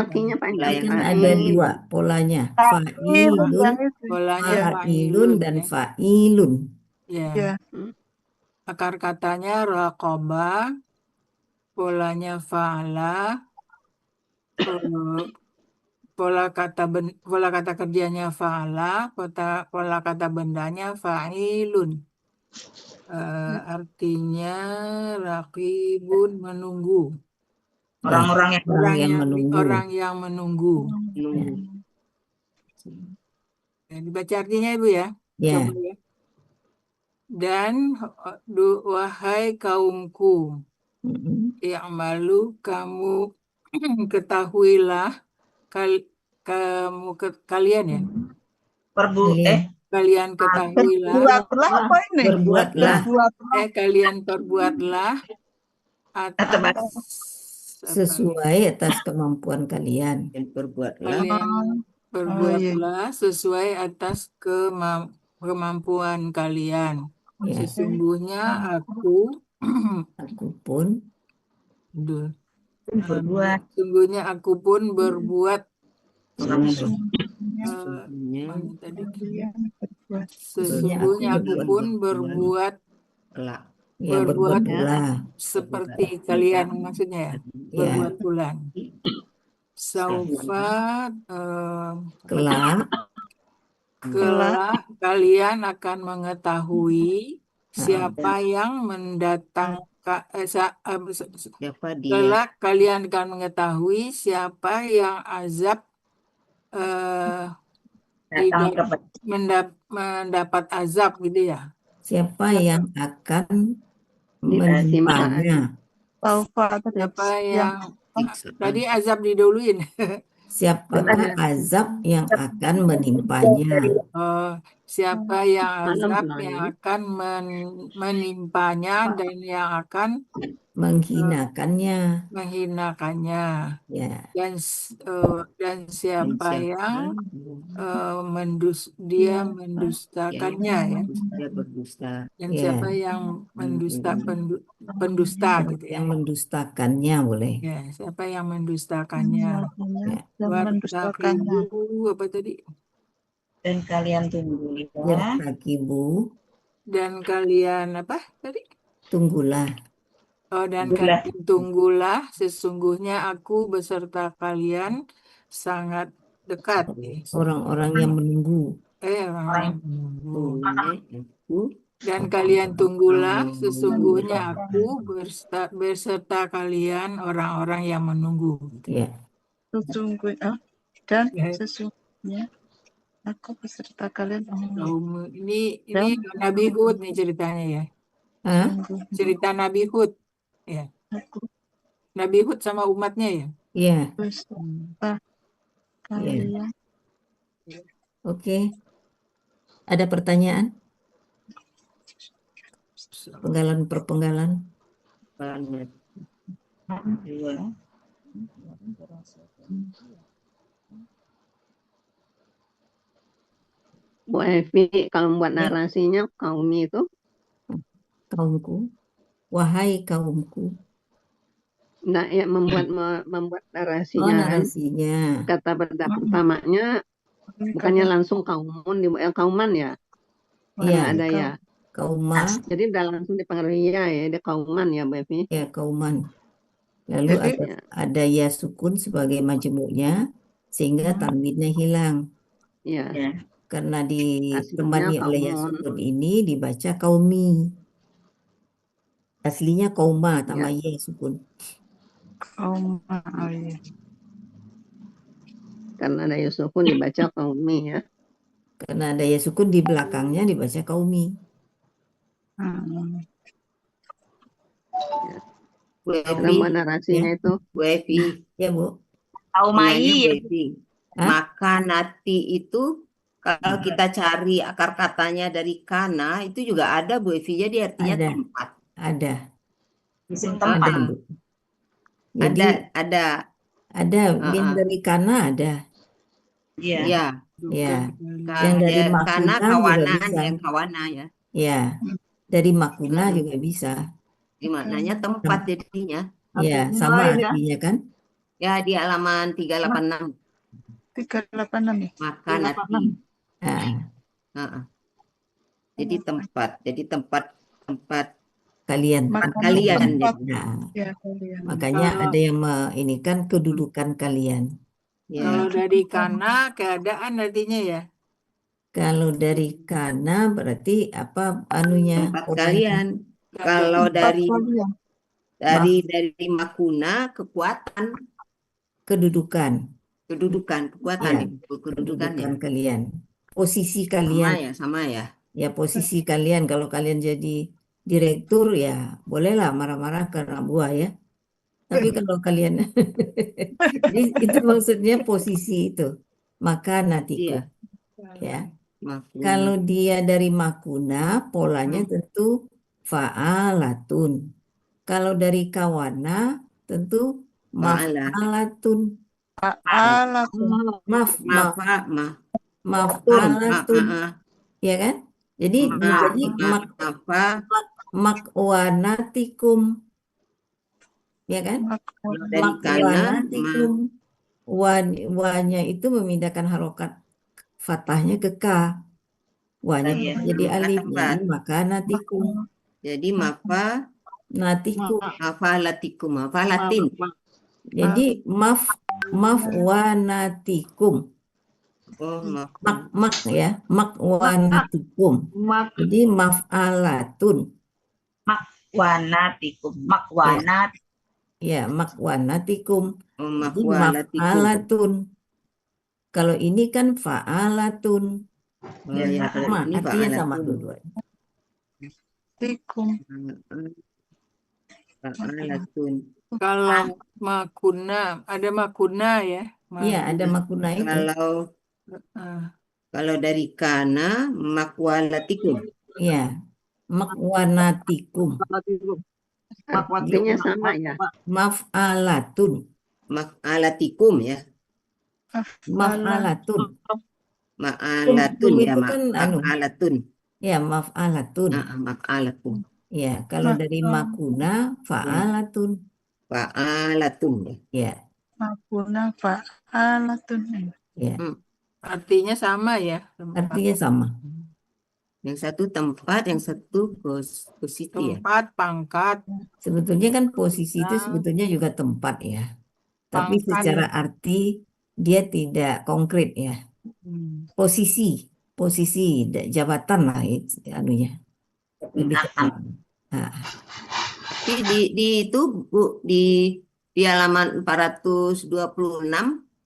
Kinya panjang. Kan ada dua polanya. Fa'ilun, Polanya fa'ilun dan ya. fa'ilun. Ya. Akar katanya raqaba, polanya fa'ala, pola kata kerjanya fa'ala, pola kata bendanya fa'ilun. Artinya raqibun menunggu. Orang-orang Orang yang menunggu. Ya, dibaca artinya Ibu ya. Ya. Coba ya. Dan wahai kaumku, i'malu kamu ketahuilah kalian ya. Kalian ketahuilah. Berbuatlah apa ini? Berbuatlah. Kalian perbuatlah atas sesuai atas kemampuan kalian. Kalian berbuatlah sesuai atas kemampuan kalian. Ya. Sesungguhnya aku pun berbuat. Sesungguhnya aku pun berbuat. Sesungguhnya aku pun berbuat. Ya, berbuat pula. Seperti kalian maksudnya ya. Berbuat pula. Saufa kelak kalian akan mengetahui siapa yang mendatangkan kelak kalian akan mengetahui siapa yang azab mendapat azab gitu ya. Siapa yang akan menimpanya? Siapa yang tadi azab didahuluin. Siapakah azab yang akan menimpanya? Oh, siapa yang Malam azab pelangi. yang akan menimpanya dan yang akan Menghinakannya. menghinakannya. Ya, Dan siapa yang dia mendustakannya ya. Dia berdusta. Dan ya. siapa yang pendusta gitu ya. Yang mendustakannya boleh. Ya, siapa yang mendustakannya. Ya. Dan Apa tadi? dan kalian tunggulah Yartakibu, Dan kalian apa tadi? tunggulah. Oh, dan Tunggulah. kalian tunggulah, sesungguhnya aku beserta kalian sangat dekat. Orang-orang yang menunggu. Orang-orang menunggu. Aku Dan kalian tunggulah, sesungguhnya aku beserta kalian orang-orang yang menunggu. Ya. sesungguhnya dan Ya. sesungguhnya aku beserta kalian Ini Nabi Hud nih ceritanya ya. Hah? Cerita Nabi Hud. Ya. aku Nabi Hud sama umatnya ya. Ya. beserta kalian. Oke. Ada pertanyaan? Penggalan per penggalan. Bu Evi, kalau membuat narasinya kaum itu Kaumku. Wahai kaumku. enggak ya membuat narasinya kan. Narasinya. Kata pertamanya bukannya langsung kauman ya. Iya. Ada ya. Kauma. Jadi udah langsung dipengaruhi ya, dia kauman ya Bu Evi. Ya, kauman. Lalu ada ya sukun sebagai majemuknya sehingga tanwinnya hilang. Iya. Karena ditemani oleh ya kaumun. sukun ini dibaca kaumi. Aslinya kauma tambah ya sukun. Karena ada ya sukun dibaca kaumi ya. Karena ada ya sukun di belakangnya dibaca kaumi. Bu Dalam Evi, narasinya itu. Bu Evi. Ya, Bu. Penyanyi Bu Evi. Maka nanti itu kalau kita cari akar katanya dari kana itu juga ada Bu Evi, jadi artinya Ada. tempat. Ada. Isim tempat. Ada, Bu. Jadi ada. Yang dari kana ada. Iya. Ya. Ya. Yang dari kana makuna juga kawanan bisa. yang kawana ya. Ya. Dari makuna juga bisa. Di maknanya tempat jadinya. Ya, sama artinya kan? Ya, di halaman 386. 386 ya. Maka nanti. Jadi tempat kalian. Kalian. Ya, kalian. Makanya ada yang ini kan kedudukan kalian. Kalau dari kana keadaan artinya ya. Kalau dari kana berarti apa anunya? Tempat kalian. Kalau dari makuna kekuatan. Kedudukan, kekuatan ya, kedudukan kalian. Posisi kalian. Sama ya. Ya, posisi kalian. Kalau kalian jadi direktur ya bolehlah marah-marah karena buah ya. Tapi kalau kalian itu maksudnya posisi itu. Maka nantiku. Ya. Makuna. Kalau dia dari makuna polanya tentu fa'alatun. Kalau dari kawana tentu maf'alatun. Maf'alatun. Ya kan? Jadi makwanatikum. Ya kan? Makwanatikum. Wanya itu memindahkan harokat fathahnya ke ka. Wanya jadi alif. Jadi makanatikum. Jadi natikum. Mafalatin. Jadi mafwanatikum. Ya, makwanatikum. Jadi maf'alatun. Makwanat. Ya, makwanatikum. Jadi maf'alatun. Kalau ini kan fa'alatun. Sama, artinya sama dua-duanya. Kalau makuna, ada makuna ya. Iya, ada makuna itu. Kalau dari kana makwalatikum. Iya, makwanatikum. Artinya sama ya. Maf'alatun. Maf'alatikum ya. Maf'alatun. Ma'alatun ya, itu kan maf'alatun. Ya, maf'alatun. Maf'alatun. Ya, kalau dari makuna fa'alatun. Fa'alatun ya. Ya, Makuna fa'alatun. ya. Artinya sama ya. Artinya sama. Yang satu tempat, yang satu posisi ya. Tempat, pangkat. Sebetulnya kan posisi itu sebetulnya juga tempat ya. Tapi Pangkat secara ya. arti dia tidak konkret ya. Posisi jabatan lah anunya. Lebih tepat. Nah, Tapi di itu Bu, di halaman 426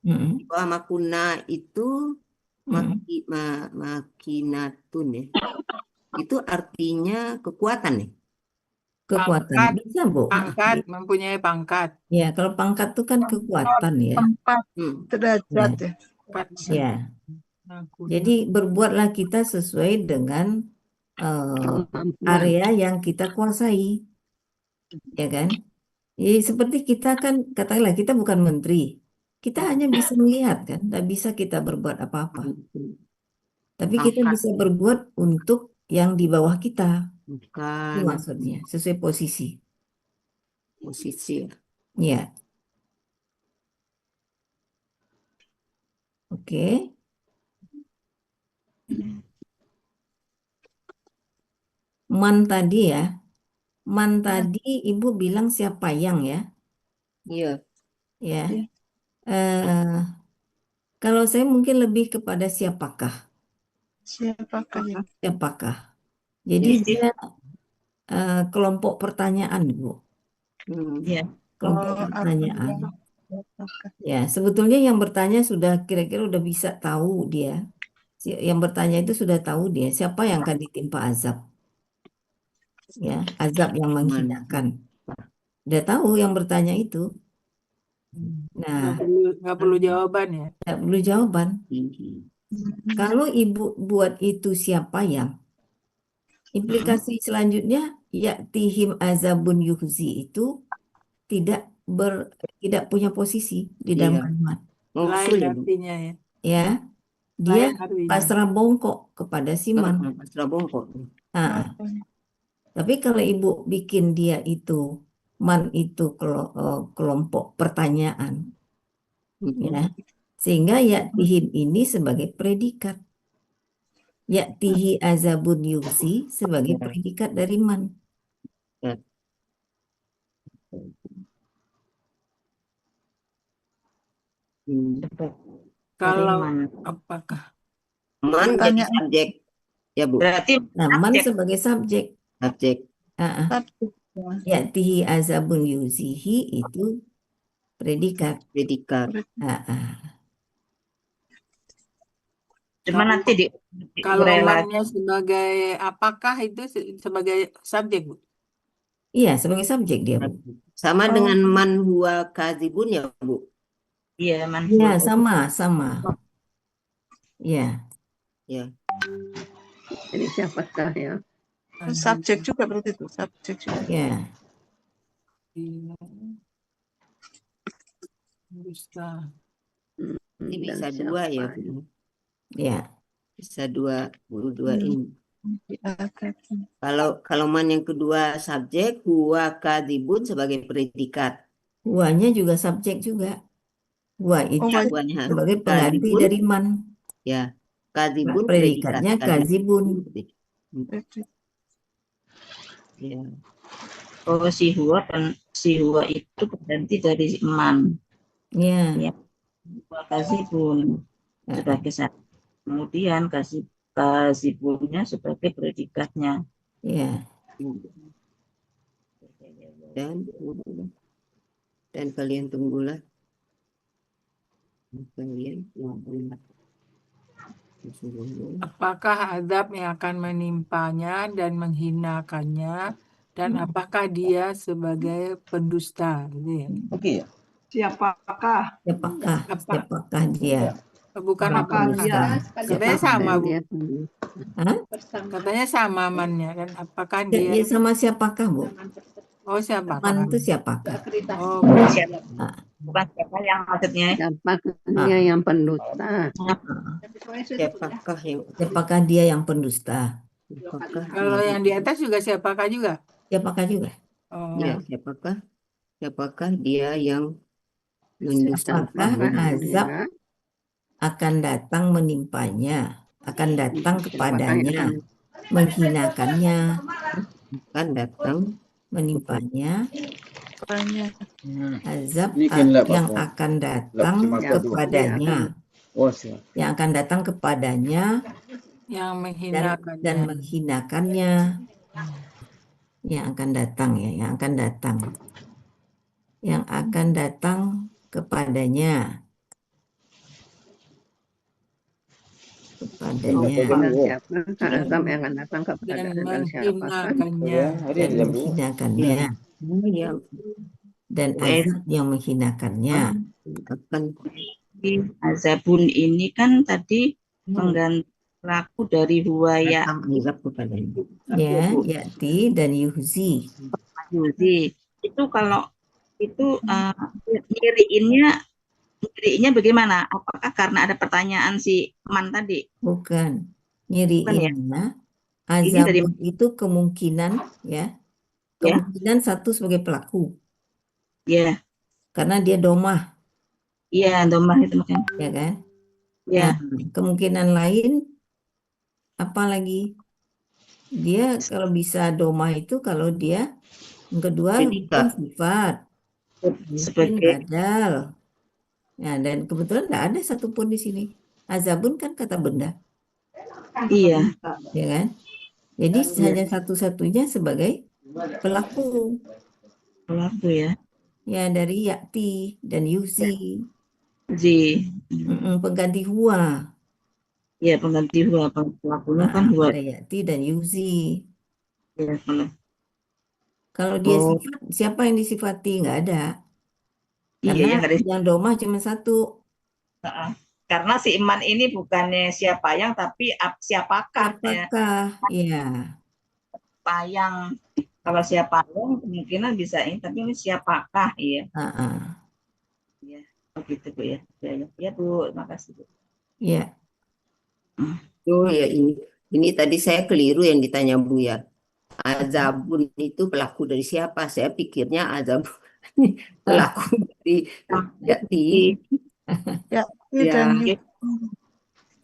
di bawah makuna itu makinatun ya. Itu artinya kekuatan ya. Kekuatan Pangkat, bisa, Bu. pangkat, mempunyai pangkat. Ya, kalau pangkat itu kan kekuatan ya. Tempat, derajat ya. Ya. Jadi berbuatlah kita sesuai dengan area yang kita kuasai. Ya kan? Jadi seperti kita kan, katakanlah kita bukan menteri. Kita hanya bisa melihat kan, tidak bisa kita berbuat apa-apa. Tapi kita bisa berbuat untuk yang di bawah kita. Itu maksudnya, sesuai posisi. Posisi ya. Ya. Oke. Man tadi ya. Man tadi Ibu bilang siapa yang ya? Iya. Ya. Kalau saya mungkin lebih kepada siapakah. Siapakah ya? Siapakah. Jadi dia kelompok pertanyaan, Bu. Iya. Kelompok pertanyaan. Ya, sebetulnya yang bertanya sudah kira-kira udah bisa tahu dia. Yang bertanya itu sudah tahu dia siapa yang akan ditimpa azab. Ya, azab yang menghinakan. Udah tahu yang bertanya itu. Nah, nggak perlu jawaban ya. Nggak perlu jawaban. Kalau Ibu buat itu siapa yang, implikasi selanjutnya ya'tihim azabun yuhzi itu tidak punya posisi di dalam kalimat. Lain artinya ya. Ya, dia Lain artinya. pasrah bongkok kepada si man. Pasrah bongkok. Tapi kalau Ibu bikin dia itu man itu kelompok pertanyaan, ya, sehingga ya'tihim ini sebagai predikat, ya'tihi azabun yuhzi sebagai predikat dari man. Kalau apakah Man jadi subjek ya Bu. Berarti man sebagai subjek. Subjek. Ya'tihi azabun yuzihi itu predikat. Predikat. Cuma nanti kalau mannya sebagai apakah itu sebagai subjek, Bu? Iya, sebagai subjek dia, Bu. Sama dengan man huwa kadzibun ya, Bu? Iya, man. Iya, sama. Iya. Ya. Ini siapakah ya? Subjek juga berarti itu, subjek juga. Iya. Ini bisa dua ya, Bu. Ya. Bisa dua ini. Kalau man yang kedua subjek, huwa kadzibun sebagai predikat. Huwanya juga subjek juga. Huwa itu sebagai pengganti dari man. Ya, kadzibun predikatnya kadzibun. Ya. Oh, si huwa itu pengganti dari man. Ya. Huwa kadzibun sebagai subjek. Kemudian kadzibunnya sebagai predikatnya. Ya. Dan kalian tunggulah. Apakah azab yang akan menimpanya dan menghinakannya, dan apakah dia sebagai pendusta? Gitu ya. Oke ya. Siapakah? Siapakah dia? Bukan Apakah apakah. dia? Katanya sama, Bu. Hah? Katanya sama mannya kan. Apakah Ya, dia? sama siapakah, Bu? Oh, siapa? Man itu siapakah? Oh, Siapa? Ah, Bukan siapa yang maksudnya. Siapakah dia yang pendusta? Siapakah yang siapakah dia yang pendusta? apakah kalau dia? yang di atas juga siapakah juga? Siapakah juga? Oh, Ya, siapakah dia yang mendusta? Apakah azab akan datang menimpanya, akan datang kepadanya, menghinakannya, Akan datang menimpanya, azab Ini kan lah, yang Pak. akan datang Lap, kepadanya, Oh, siap. yang akan datang kepadanya yang dan menghinakannya. menghinakannya, yang akan datang ya, yang akan datang kepadanya. Siapakah azab yang akan datang kepada Dan dan siapakah? menghinakannya. Dan menghinakannya, yang dan azab yang menghinakannya. akan Azabun ini kan tadi pengganti laku dari huwaya datang azab kepadanya. Ya, yati dan yuhzi. yuzi. Itu kalau itu nyiriinnya bagaimana? Apakah karena ada pertanyaan si Man tadi? Bukan. Bukan ya? Nyiriinnya, Ini dari azab itu kemungkinan ya. Kemungkinan satu sebagai pelaku. ya, Karena dia domah, iya domah itu makanya. ya kan? Ya, Nah, kemungkinan lain apa lagi? Dia kalau bisa domah itu kalau dia yang kedua mungkin sifat, mungkin sebagai badal. Nah, dan kebetulan nggak ada satupun di sini. Azabun kan kata benda, iya. ya kan? Jadi hanya satu-satunya sebagai pelaku. Pelaku ya. Ya, dari yakti dan yuzi. Zi. Pengganti huwa. Ya, pengganti huwa. Pelakunya kan huwa. Ada yakti dan yuzi. Ya, Kalau dia sifat, siapa yang disifati? Nggak ada. Karena iya, yang domah cuma satu. karena si iman ini bukannya siapa yang, tapi siapakah. Siapakah? Iya. Yang kalau siapa yang kemungkinan bisa ini, tapi ini siapakah ya? Ya, begitu Bu ya. Ya Bu, terima kasih Bu. Iya. Oh ya, ini tadi saya keliru yang ditanya Bu ya. Azabun itu pelaku dari siapa? Saya pikirnya azab pelaku dari yakti. Ya,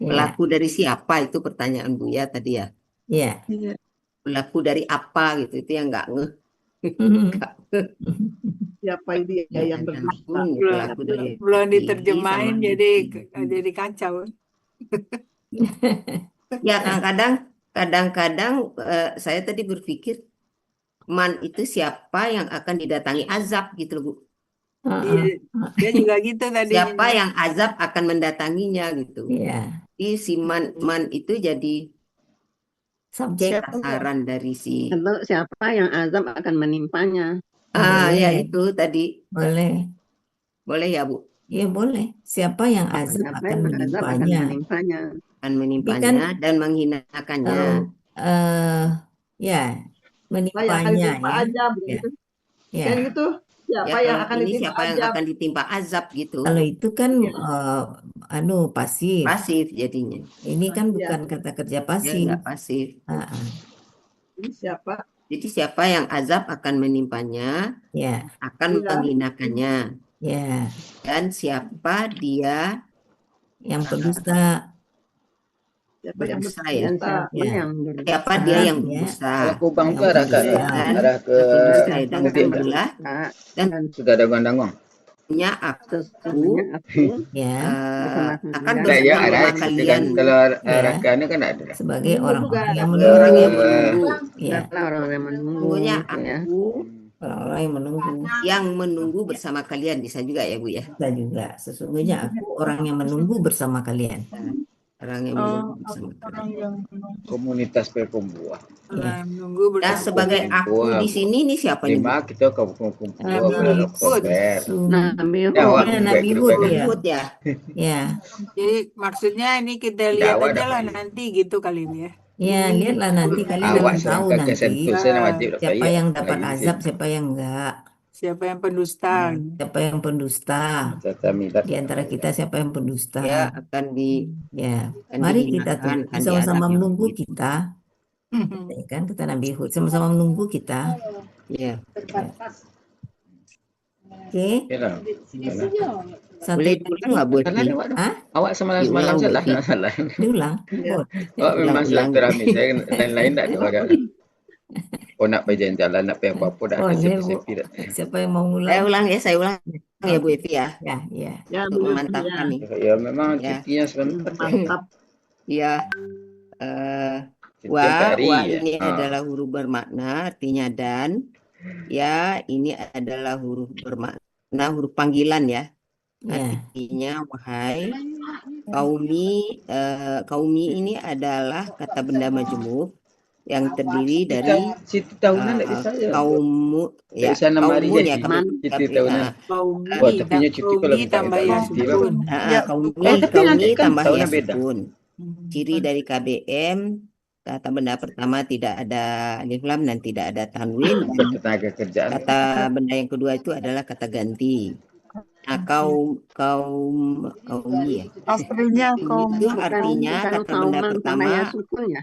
pelaku dari siapa itu pertanyaan Bu ya tadi ya. Iya. Pelaku dari apa gitu itu yang nggak ngeh. Siapa dia yang berdusta? Belum diterjemahin jadi kacau. Ya kadang-kadang saya tadi berpikir man itu siapa yang akan didatangi azab gitu loh Bu. Dia juga gitu tadi. Siapa yang azab akan mendatanginya gitu. Iya. Jadi si man itu jadi subjek sasaran dari si. Atau siapa yang azab akan menimpanya? Ya itu tadi. Boleh. Boleh ya Bu? Iya boleh. Siapa yang azab akan menimpanya? Akan menimpanya dan menghinakannya. Ya, menimpanya ya. Azab, Ya. Kan gitu. Siapa yang akan ditimpa siapa yang azab? akan ditimpa azab gitu. Kalau itu kan pasif. Pasif jadinya. Ini kan bukan kata kerja pasif. Dia nggak pasif. Ini siapa? Jadi siapa yang azab akan menimpanya, ya, akan menghinakannya. Ya. Dan siapa dia yang berdusta. Siapa yang berdusta ya? Ya. Siapa dia yang berdusta? Aku bang ke arah ke arah ke dan sudah ada gondang-gong. Punya aku ya akan ya bersama kalian. Kalau arah ke kan ada. Sebagai orang-orang yang menunggu. Ya. Orang yang menunggu. Sesungguhnya aku orang-orang yang menunggu. Yang menunggu bersama kalian bisa juga ya Bu ya. Bisa juga. Sesungguhnya aku orang yang menunggu bersama kalian. Orang yang menunggu bersama kalian. Komunitas pepembuah. Ya. Menunggu Nah, sebagai berkepentingan. aku di sini nih siapa nih, Bu? Lima kita kumpul Nabi Hud. Nabi Ya, Hud. awak Ya, baik Nabi grup Hud baik. ya. Hud ya. Ya, Jadi maksudnya ini kita lihat Dakwah aja lah dapat. nanti gitu kali ini ya. ya lihatlah nanti kalian Awak akan tahu sedangkan nanti kesentuh saya wajib dapat siapa ya. yang dapat Lagi azab, siapa yang enggak, Siapa yang pendusta? siapa yang pendusta. Di antara kita siapa yang pendusta. Dia akan Ya, akan mari kita dihinakan, tuh akan sama-sama diazab menunggu gitu. kita, ya kan kata Nabi Hud, sama-sama menunggu kita. Iya. Oke, satu Boleh lagi. diulang nggak, Bu? Hah? Awak semalam Diulang, Bu salah, Evi. nggak salah. Diulang. Ya. Awak memang Ulang-ulang. silaturahmi. Saya lain-lain tak ada orang. Oh nak pergi jalan, nak pergi apa-apa dah. Boleh, Bu. Sepi-sepi dah. Siapa yang mau Saya ngulang? ulang ya, saya ulang ya, Bu Evi ya. Ya, ya. Ya, Untuk Bu Evi, memantapkan nih. Ya memang Ya. cutinya sebentar. Mantap. Ya. Cuti empat hari, Wa ya. ini adalah huruf bermakna, artinya dan. Ya, ini adalah huruf bermakna, huruf panggilan ya. Ya. Artinya wahai. Kaumi ini adalah kata benda majemuk yang terdiri dari Cuti tahunan tak bisa ya. kaumun ya, bisa 6 hari kaumun jadi. ya, Cuti tahunan. Wah, tapi cuti kalau Kaumi minta tambah ya cuti, sukun. tapi nanti kan tambah ya tahunnya beda. sukun. Ciri dari KBM, kata benda pertama tidak ada alif lam dan tidak ada tanwin, dan Tenaga kerjaan. kata benda yang kedua itu adalah kata ganti. Nah, kaumi ya. Aslinya Itu artinya bukan kata benda kauman tambah pertama ya sukun ya.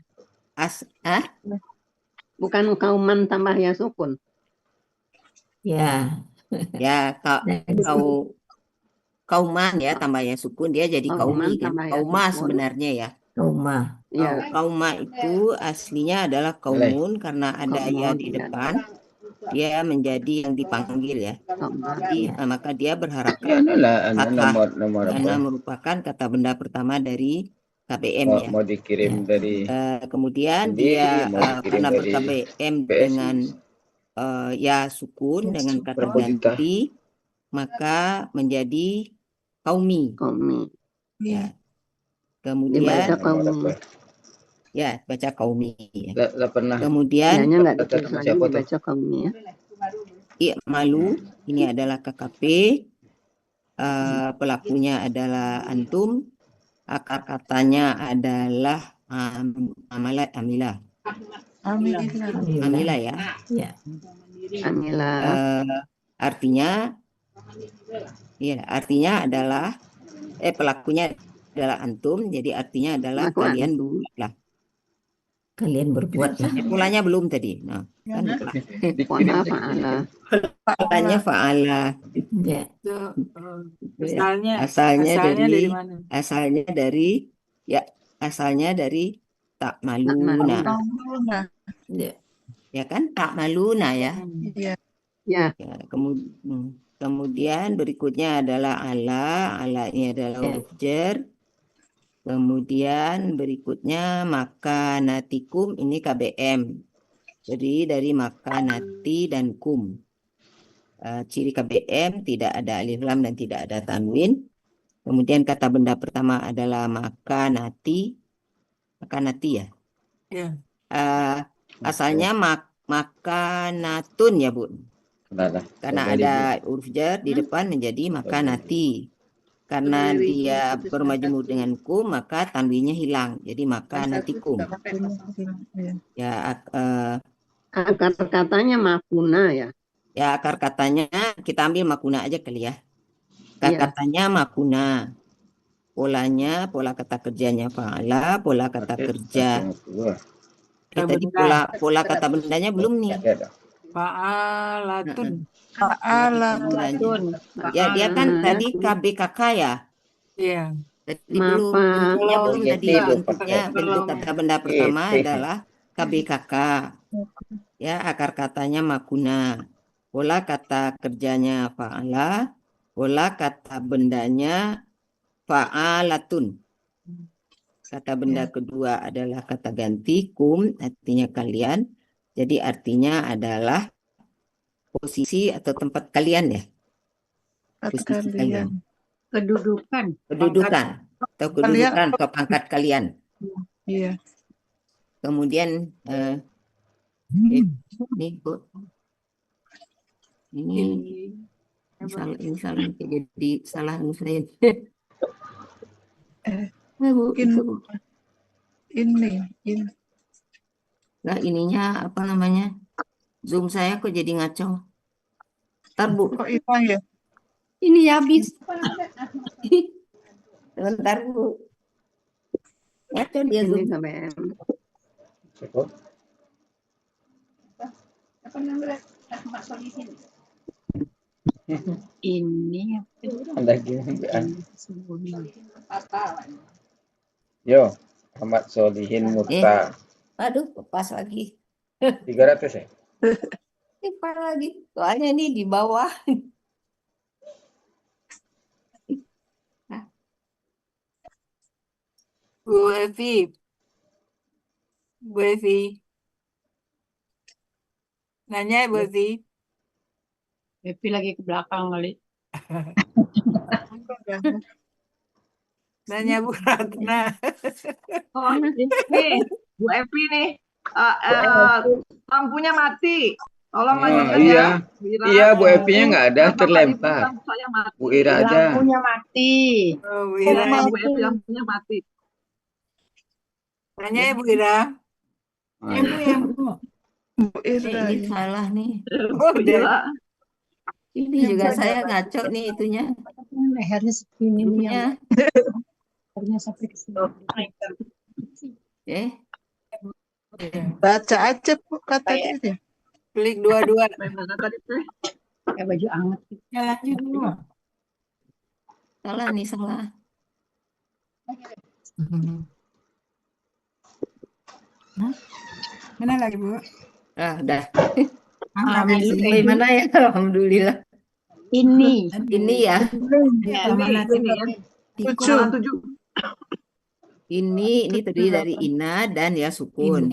bukan Kauman tambah ya sukun. Ya. ya kauman ya tambahnya sukun, dia jadi kaumi kan. tambah ya Kauma sukun. sebenarnya ya. Kauma. Ya. Kauma itu aslinya adalah kaumun karena ada ya Kaumun, di ya. depan. Dia menjadi yang dipanggil ya. Jadi maka dia berharakat fathah nomor karena apa? merupakan kata benda pertama dari KBM ya. Mau dikirim dari Kemudian sendiri, dia mau dikirim karena dari ber-KBM PS. dengan ya sukun dengan kata ganti, maka menjadi kaumi. Ya. Kemudian Dibaca kaumi. Ya, baca kaumi. Lah pernah. Kemudian nggak ditulis lagi, dibaca kaumi ya. Iya, malu ini adalah KKP. Pelakunya adalah antum. Akar katanya adalah Amila ya. Ya. Amila. Artinya adalah pelakunya adalah antum, jadi artinya adalah kalian buatlah. Kalian berbuat lah. Mulanya belum tadi. Nah, kan fa'ala. Fa'ala. Ya. Asalnya dari tak maluna. Ya kan, tak maluna ya. Ya. Kemudian berikutnya adalah ala ini adalah huruf jar. Kemudian berikutnya makanatikum, ini KBM. Jadi dari makanati dan kum. Ciri KBM tidak ada alif lam dan tidak ada tanwin. Kemudian kata benda pertama adalah makanati ya. Ya. Asalnya makanatun ya, Bu. Karena ada huruf jar di depan menjadi makanati. Karena dia bermajmur dengan kum, maka tanwinnya hilang. Jadi makanatikum. Ya, akar katanya makuna ya. Ya, akar katanya kita ambil makuna aja kali ya. Akar katanya makuna. Pola kata kerjanya fa'ala, pola kata kerja. Tadi pola kata bendanya belum nih. Fa'alatun. Ya, dia kan tadi KBKK ya. Iya. Bentuknya bentuk kata benda pertama adalah KBKK. Ya, akar katanya makuna. Pola kata kerjanya fa'ala, pola kata bendanya fa'alatun. Kata benda kedua adalah kata ganti kum, artinya kalian. Jadi artinya adalah posisi atau tempat kalian ya. Posisi kalian. Kedudukan Atau pangkat kalian. Iya. Kemudian Ini kok ini Ini salah jadi salah saya. Bu, In, itu Bu. ini. Nah, ininya apa namanya? Zoom saya kok jadi ngaco. Ntar Bu, Kok hilang ya? ini habis. Sebentar Bu. Ngaco dia Ini Zoom. KBM. Cukup. Ini Ada gini. Yo, Ahmad Solihin Mutta. Aduh, pas lagi. 300 ya? Pas lagi. Soalnya ini di bawah. Bu Evi. Bu Evi. Nanya Bu Evi. Evi lagi ke belakang kali. Nanya Bu Ratna. Oh, ini Bu Evi nih. Lampunya mati. Tolong lanjutkan iya. ya. Wira. Iya, Bu Evi-nya nggak ada, Bapak, terlempar. Ibu, saya mati. Bu Ira ada. Lampunya mati. Oh, Bu Ira. Bu Evi lampunya mati. Nanya ya Bu Ira. Ya Bu, ya Bu. Bu Ira. Ini salah nih. Oh, udah. Ini juga saya ngaco nih itunya. Lehernya segini nih Zoomnya. lehernya sampai ke sini. Baca aja Bu katanya itu. Klik dua-dua. Kayak baju anget. Ya lanjut dulu. Salah nih, salah. Mana lagi Bu? Udah. Alhamdulillah. Mana ya? Alhamdulillah. Ini ya. Ini terdiri dari ina dan ya sukun.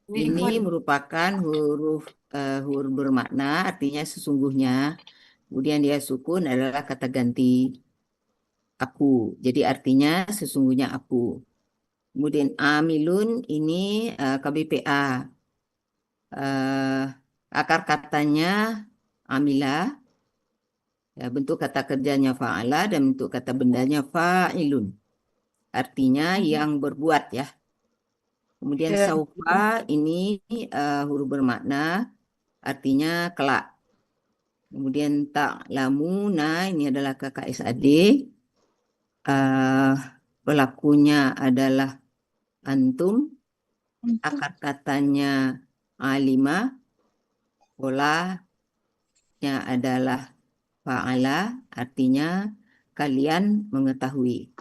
Ini merupakan huruf bermakna, artinya sesungguhnya. Kemudian dia sukun adalah kata ganti aku. Jadi artinya sesungguhnya aku. Kemudian amilun ini KBPA. Akar katanya amila. Ya, bentuk kata kerjanya fa'ala dan bentuk kata bendanya fa'ilun. Artinya yang berbuat ya. Kemudian saufa ini huruf bermakna, artinya kelak. Kemudian ta'lamuna ini adalah KKSAD. Pelakunya adalah antum. Akar katanya alima. Polanya adalah fa'ala, artinya kalian mengetahui.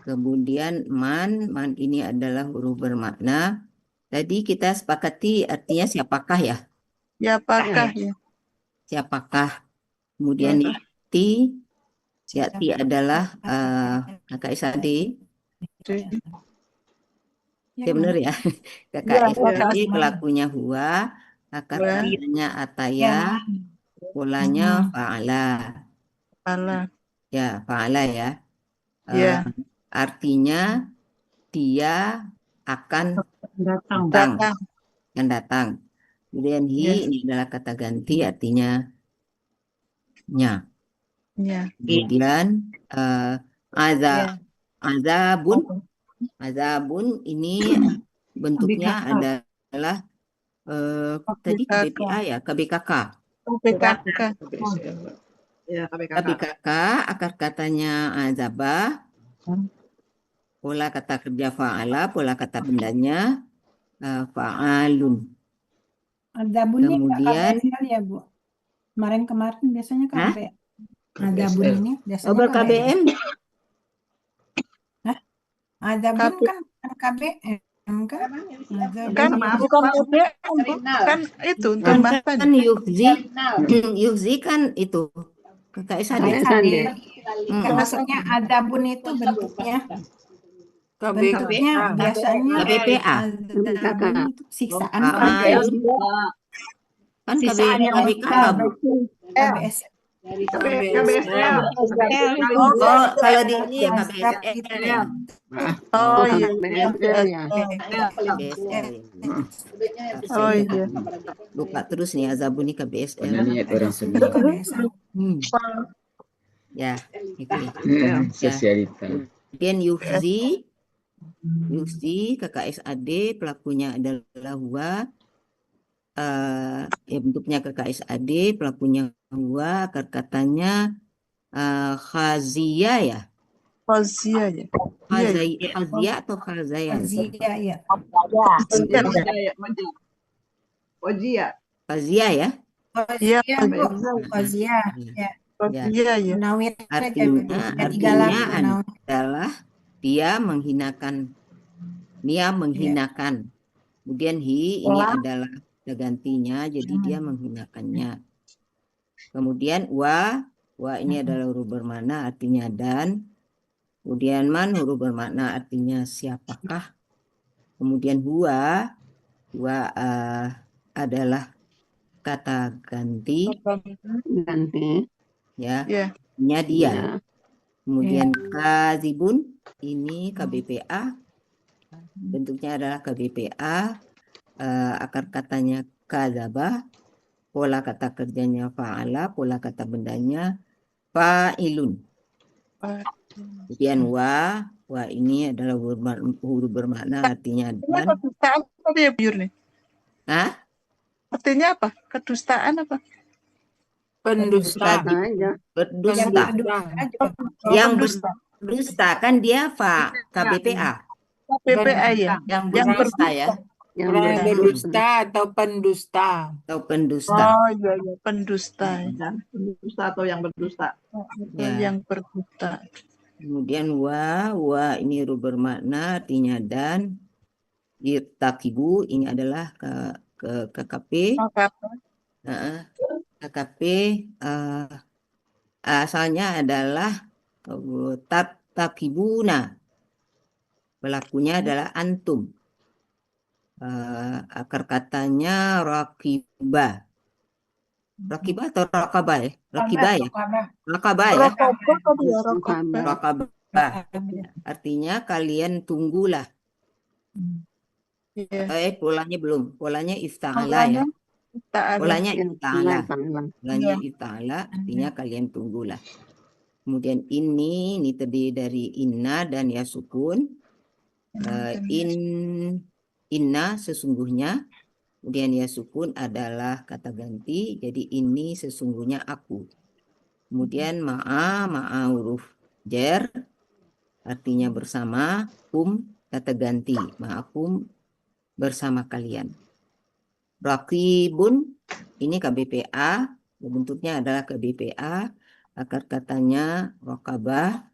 Kemudian man ini adalah huruf bermakna. Tadi kita sepakati artinya siapakah ya? Siapakah ya? Siapakah. Kemudian yati adalah KKSAD. Ya benar ya. KKSAD pelakunya huwa, akar katanya ataya, polanya fa'ala. Ya, fa'ala ya. Artinya dia akan datang. Kemudian ini adalah kata ganti, artinya nya. Kemudian azabun ini bentuknya adalah tadi KBPA ya, KBKK. KBKK akar katanya azabah. Pola kata kerja fa'ala, pola kata bendanya fa'alun. Kemudian ya Bu. Kemarin biasanya KBM. Azabun ini biasanya KBM. Azabun kan KBM kan? Kan bukan KBM, kan itu untuk kan Yuhzi kan itu KKSAD. Maksudnya azabun itu bentuknya biasanya KBPA. Itu siksaan kan KBPA KBS. KBSL. Oh, kalau di ini ya WhatsApp KBSL itu ya. ya. Oh iya. KBSL ya. KBSL ya. Oh Saya iya. lupa terus nih Azabun ini KBSL. Penyanyi orang Itu semua. kebiasaan. Ya, itu ya. Sosialita. Kemudian Yufzi KKSAD, pelakunya adalah huwa. Ya bentuknya KKSAD, pelakunya huwa, akar katanya khazia ya. Fazia ya. Khazia atau khazaya? Fazia ya. Ojia. Khazia ya. Iya. Fazia, Bu. Fazia. Ya. Fazia ya. Munawir aja. Artinya adalah dia menghinakan. Kemudian ini adalah gantinya, jadi dia menghinakannya. Kemudian wa ini adalah huruf bermakna artinya dan. Kemudian man huruf bermakna artinya siapakah. Kemudian huwa adalah kata ganti. Ya, artinya dia. Kemudian kazibun ini KBPA. Bentuknya adalah KBPA. Akar katanya kadzaba. Pola kata kerjanya fa'ala, pola kata bendanya fa'ilun. Kemudian wa ini adalah huruf bermakna artinya dan. Kedustaan apa ya Biur nih? Hah? Artinya apa? Kedustaan apa? Pendusta. Berdusta. Yang berdusta kan dia KBPA. KBPA ya. Yang berdusta ya. Orang yang berdusta atau pendusta. Oh iya, pendusta. Pendusta atau yang berdusta. Ya. Yang berdusta. Kemudian wa ini huruf bermakna artinya dan. Irtaqibu ini adalah ke KKP. KKP asalnya adalah taqibuna. Pelakunya adalah antum. Akar katanya rakibah. Rakibah atau rakabah ya? Rakibah ya? Rakabah ya? Rakabah. Artinya kalian tunggulah. Polanya belum. Polanya ifta'ala ya. Polanya ifta'ala. Polanya ifta'ala artinya kalian tunggulah. Kemudian ini terdiri dari inna dan ya sukun. Inna sesungguhnya, kemudian ya sukun adalah kata ganti, jadi ini sesungguhnya aku. Kemudian ma'a huruf jar, artinya bersama, kata ganti, ma'akum bersama kalian. Raqibun, ini KBPA, bentuknya adalah KBPA, akar katanya raqabah,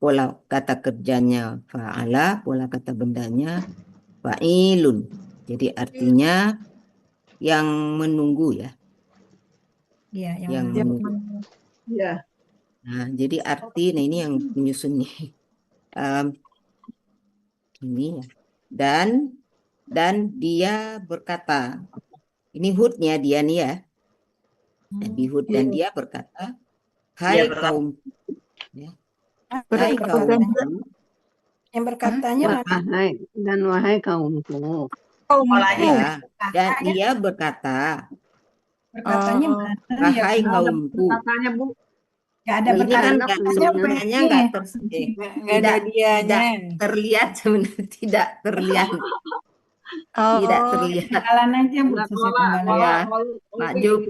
pola kata kerjanya fa'ala, pola kata bendanya fa'ilun. Jadi artinya yang menunggu ya. Iya, yang menunggu. Iya. Nah, jadi ini yang menyusun nih. Ini ya. Dan dia berkata, ini hudnya dia nih ya. Nabi Hud dan dia berkata, hai kaum. Ya. Hai kaumku. Yang berkatanya wahai kaumku. Ya, dan dia berkata, berkatanya mana? wahai kaumku. Katanya Bu. Gak ada Ini kan sebenarnya nggak terlihat sebenarnya tidak terlihat. Tidak terlihat. Jalan aja Bu. Ya, Pak Jup.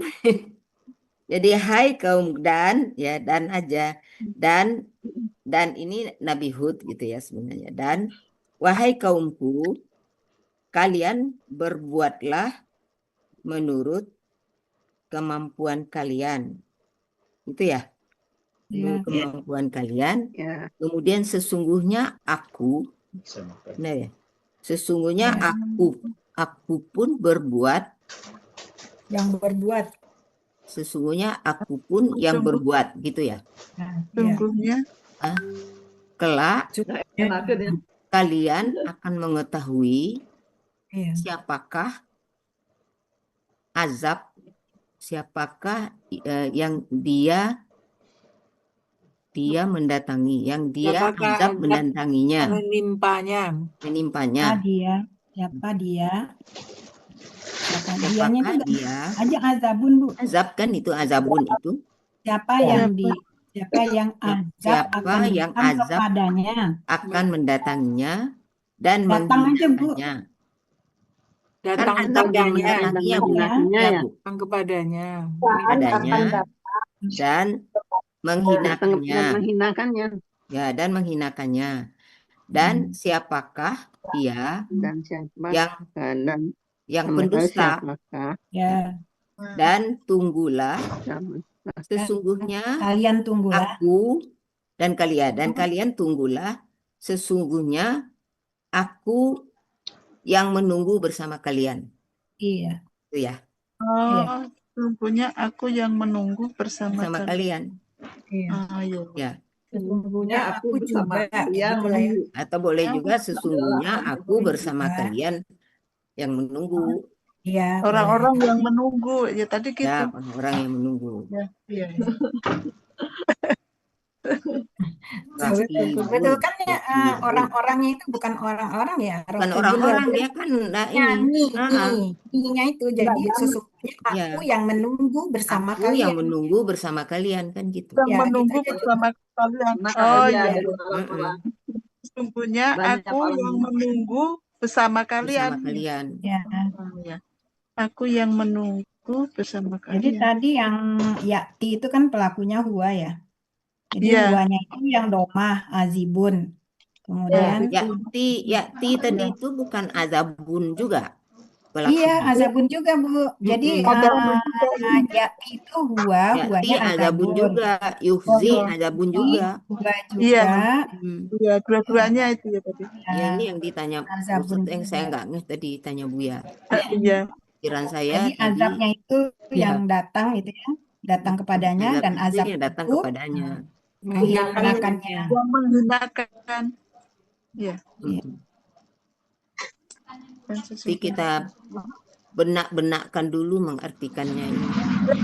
Jadi hai kaum dan ya dan aja dan ini Nabi Hud gitu ya sebenarnya. Dan wahai kaumku, kalian berbuatlah menurut kemampuan kalian. Itu ya. Menurut kemampuan kalian. Kemudian sesungguhnya aku, nah ya. Sesungguhnya aku pun berbuat. Yang berbuat. Sesungguhnya aku pun yang berbuat gitu ya. Sungguhnya. Kelak kalian akan mengetahui siapakah azab siapakah yang dia mendatangi, yang dia Siapakah azab azab mendatanginya, menimpanya? menimpanya. Siapa dia? Siapa dianya itu Siapakah dia? aja azabun, Bu. Azab kan itu azabun itu. Siapa yang azab Siapa akan yang datang azab kepadanya. akan mendatanginya dan Datang aja, Bu. menghinakannya. Kan Datang azab yang kepadanya, mendatanginya, Bu. menghinakannya Ya, ya. Bu. datang kepadanya. Kepadanya dan Datang menghinakannya. dan menghinakannya. Ya, dan menghinakannya. Dan siapakah ia Dan siapa yang sama pendusta? siapakah Ya. Dan tunggulah sama sesungguhnya Kalian tunggulah. aku dan kalian tunggulah sesungguhnya aku yang menunggu bersama kalian. Iya. Itu ya, Oh, sesungguhnya aku yang menunggu bersama bersama kalian. Iya. Iya. Ya. Sesungguhnya aku juga yang gitu lah ya. Atau boleh juga sesungguhnya aku bersama juga. kalian yang menunggu. Iya. Orang-orang yang menunggu ya tadi gitu. Ya, orang yang menunggu. Ya, iya, iya. Betul kan ya, orang-orangnya itu bukan orang-orang ya. Bukan Rasulullah orang-orang, itu dia kan nyanyi itu jadi sesungguhnya aku yang menunggu bersama aku yang kalian. menunggu bersama kalian kan gitu. Yang Ya, menunggu gitu aja. bersama kalian. Oh iya. Sesungguhnya aku yang menunggu bersama kalian. Bersama kalian. Ya. Ya. Aku yang menunggu bersama Jadi kalian. tadi yang yakti itu kan pelakunya huwa ya. Jadi Iya. huwanya itu yang domah, azibun. Kemudian Yakti tadi itu bukan azabun juga. iya, azabun juga, Bu. Jadi yakti itu huwanya azabun azabun. juga, yuhzi azabun juga. Huwa Iya. juga. Iya, dua-duanya itu ya tadi. Ya, ini yang ditanya Azabun yang saya nggak ngerti tadi tanya Buya. Iya. Pikiran saya Jadi azabnya itu yang datang itu ya, datang kepadanya dan azab yang datang itu kepadanya. menghinakannya. Yang menghinakan. Iya. Jadi kita benak-benakkan dulu mengartikannya ini.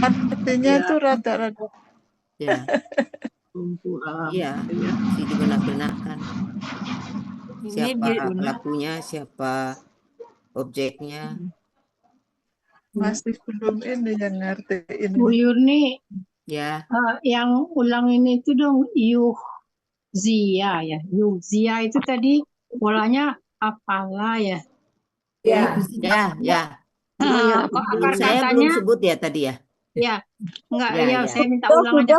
Artinya itu rada-rada. Ya. Iya, mesti dibenak-benakkan. Siapa pelakunya, siapa objeknya. Masih belum ini yang ngertiin. Bu Yurni, ya, yang ulang ini itu dong yuhzia ya. Yuhzia itu tadi polanya apalah ya? Ya. Kok akar Saya katanya? belum sebut ya tadi ya. Ya, enggak Ya. saya minta ulang aja.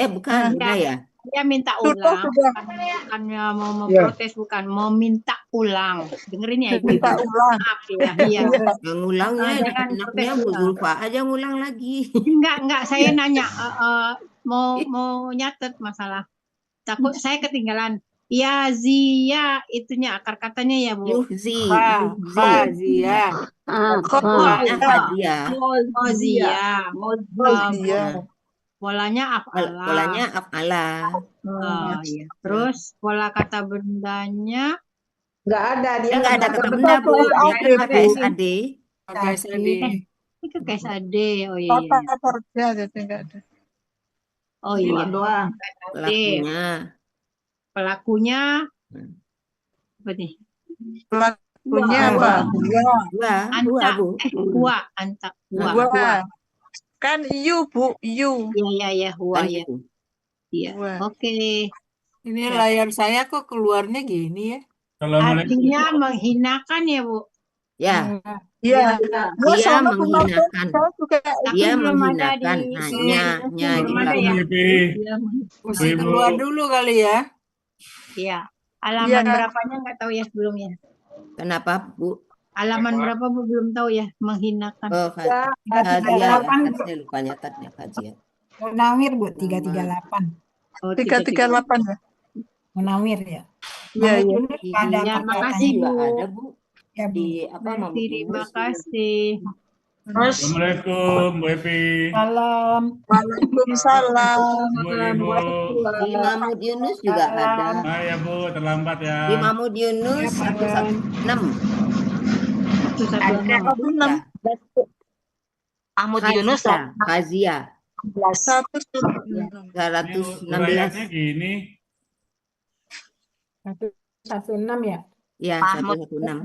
Bukan, enggak ya. Saya minta ulang, bukannya mau memprotes, bukan mau minta ulang. Dengerin ya, Ibu. Minta ulang. Maaf ya, iya. Ngulangnya, anaknya Bu Zulfa aja ngulang lagi. Enggak, saya nanya, mau nyatet masalah. Takut saya ketinggalan. Ya, zia, itunya akar katanya ya, Bu. Yuhzi. Zia. Zia. Polanya af'ala. Polanya af'ala. Iya. Terus pola kata bendanya nggak ada, dia nggak ada kata benda, Bu. Dia pakai SAD. Pakai SAD. Ini ke KSAD. Oh iya. Kata kerja jadi nggak ada. Oh iya. Doang. Pelakunya apa nih? Pelakunya apa? Huwa. Anta. Kan you, Bu, you. Iya, huwa ya. Iya. Oke. Ini layar saya kok keluarnya gini ya? Artinya menghinakan ya, Bu. Ya. Iya. Dia menghinakan. Dia menghinakan. Hanya Mesti keluar dulu kali ya. Iya. Halaman berapanya nggak tahu ya sebelumnya. Kenapa, Bu? Halaman berapa Bu belum tahu ya, menghinakan. Oh, kajian. Saya lupa nyatatnya kajian. Munawir, Bu, 338. Oh, 338 ya. Munawir ya. Iya. Ya, makasih Bu. Ada, Bu. Ya, Bu. Terima kasih. Assalamualaikum, Bu Epi. Salam. Waalaikumsalam. Di Mahmud Yunus juga ada. Ya, Bu, terlambat ya. Di Mahmud Yunus 116. Mahmud Yunus Khazia 116. 116. Gini. 116 ya? Ya, Mahmud 116.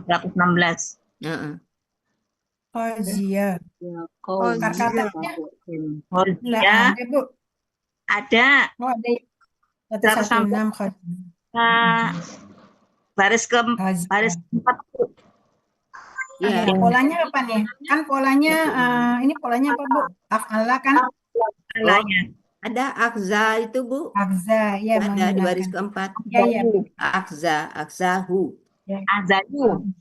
116. Fauzia. Kata-katanya Ya, ada, Bu. ada. Oh, ada 116 baris keempat. Ya. Polanya apa nih? Kan polanya ini polanya apa, Bu? Af'ala kan? Ada akza itu, Bu. Akza, ya. Ada di baris keempat. Ya, ya. Akzahu. Azahu.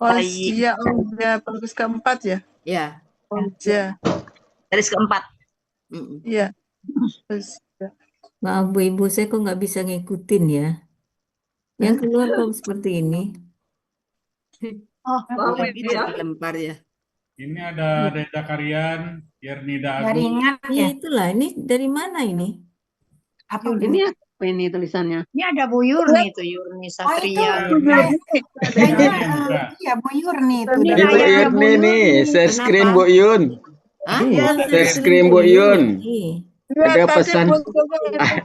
Fauzia, ya, baris keempat ya? Ya. Fauzia. Baris keempat. Iya. Maaf Bu Ibu, saya kok nggak bisa ngikutin ya. Yang keluar kok seperti ini. Lempar ya. Ini ada Reza Karian, Yernida Agung. Jaringan ya. Itulah, ini dari mana ini? Apa ini? Apa ini tulisannya? Ini ada Bu Yurni itu, Yurni Satria. Iya, Bu Yurni itu. Ini Bu Yurni nih, share screen Bu Yun. Share screen Bu Yun.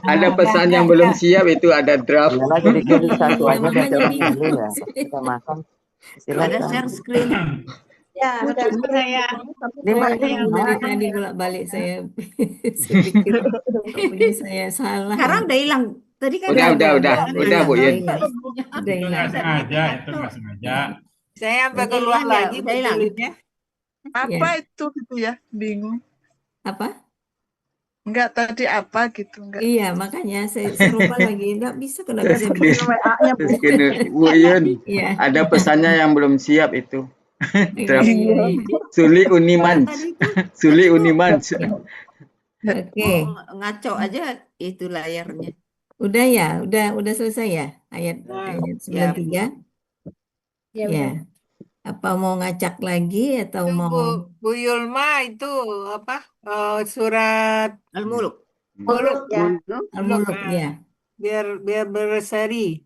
Ada pesan yang belum siap, itu ada draft. Jadi klik satu aja dan dulu ya. Kita makan. Ada share screen. Ya, sudah saya. Dari tadi bolak-balik saya pikir punya saya salah. Sekarang udah hilang. Tadi kan udah Bu Yun. Udah hilang. Itu nggak sengaja. Saya sampai keluar lagi betulnya. Apa itu gitu ya? Bingung. Apa? Enggak, tadi apa gitu, enggak. Iya, makanya saya lupa lagi. Enggak bisa, kenapa bisa Bu Yun, ada pesannya yang belum siap itu. Suli Uniman. Suli Uniman. Oke. Ngaco aja itu layarnya. Udah ya, udah selesai ya ayat 93. Ya. Apa mau ngacak lagi atau Itu mau Bu Yulma itu apa? Surat Al-Muluk. Muluk ya. Al-Muluk ya. Biar berseri.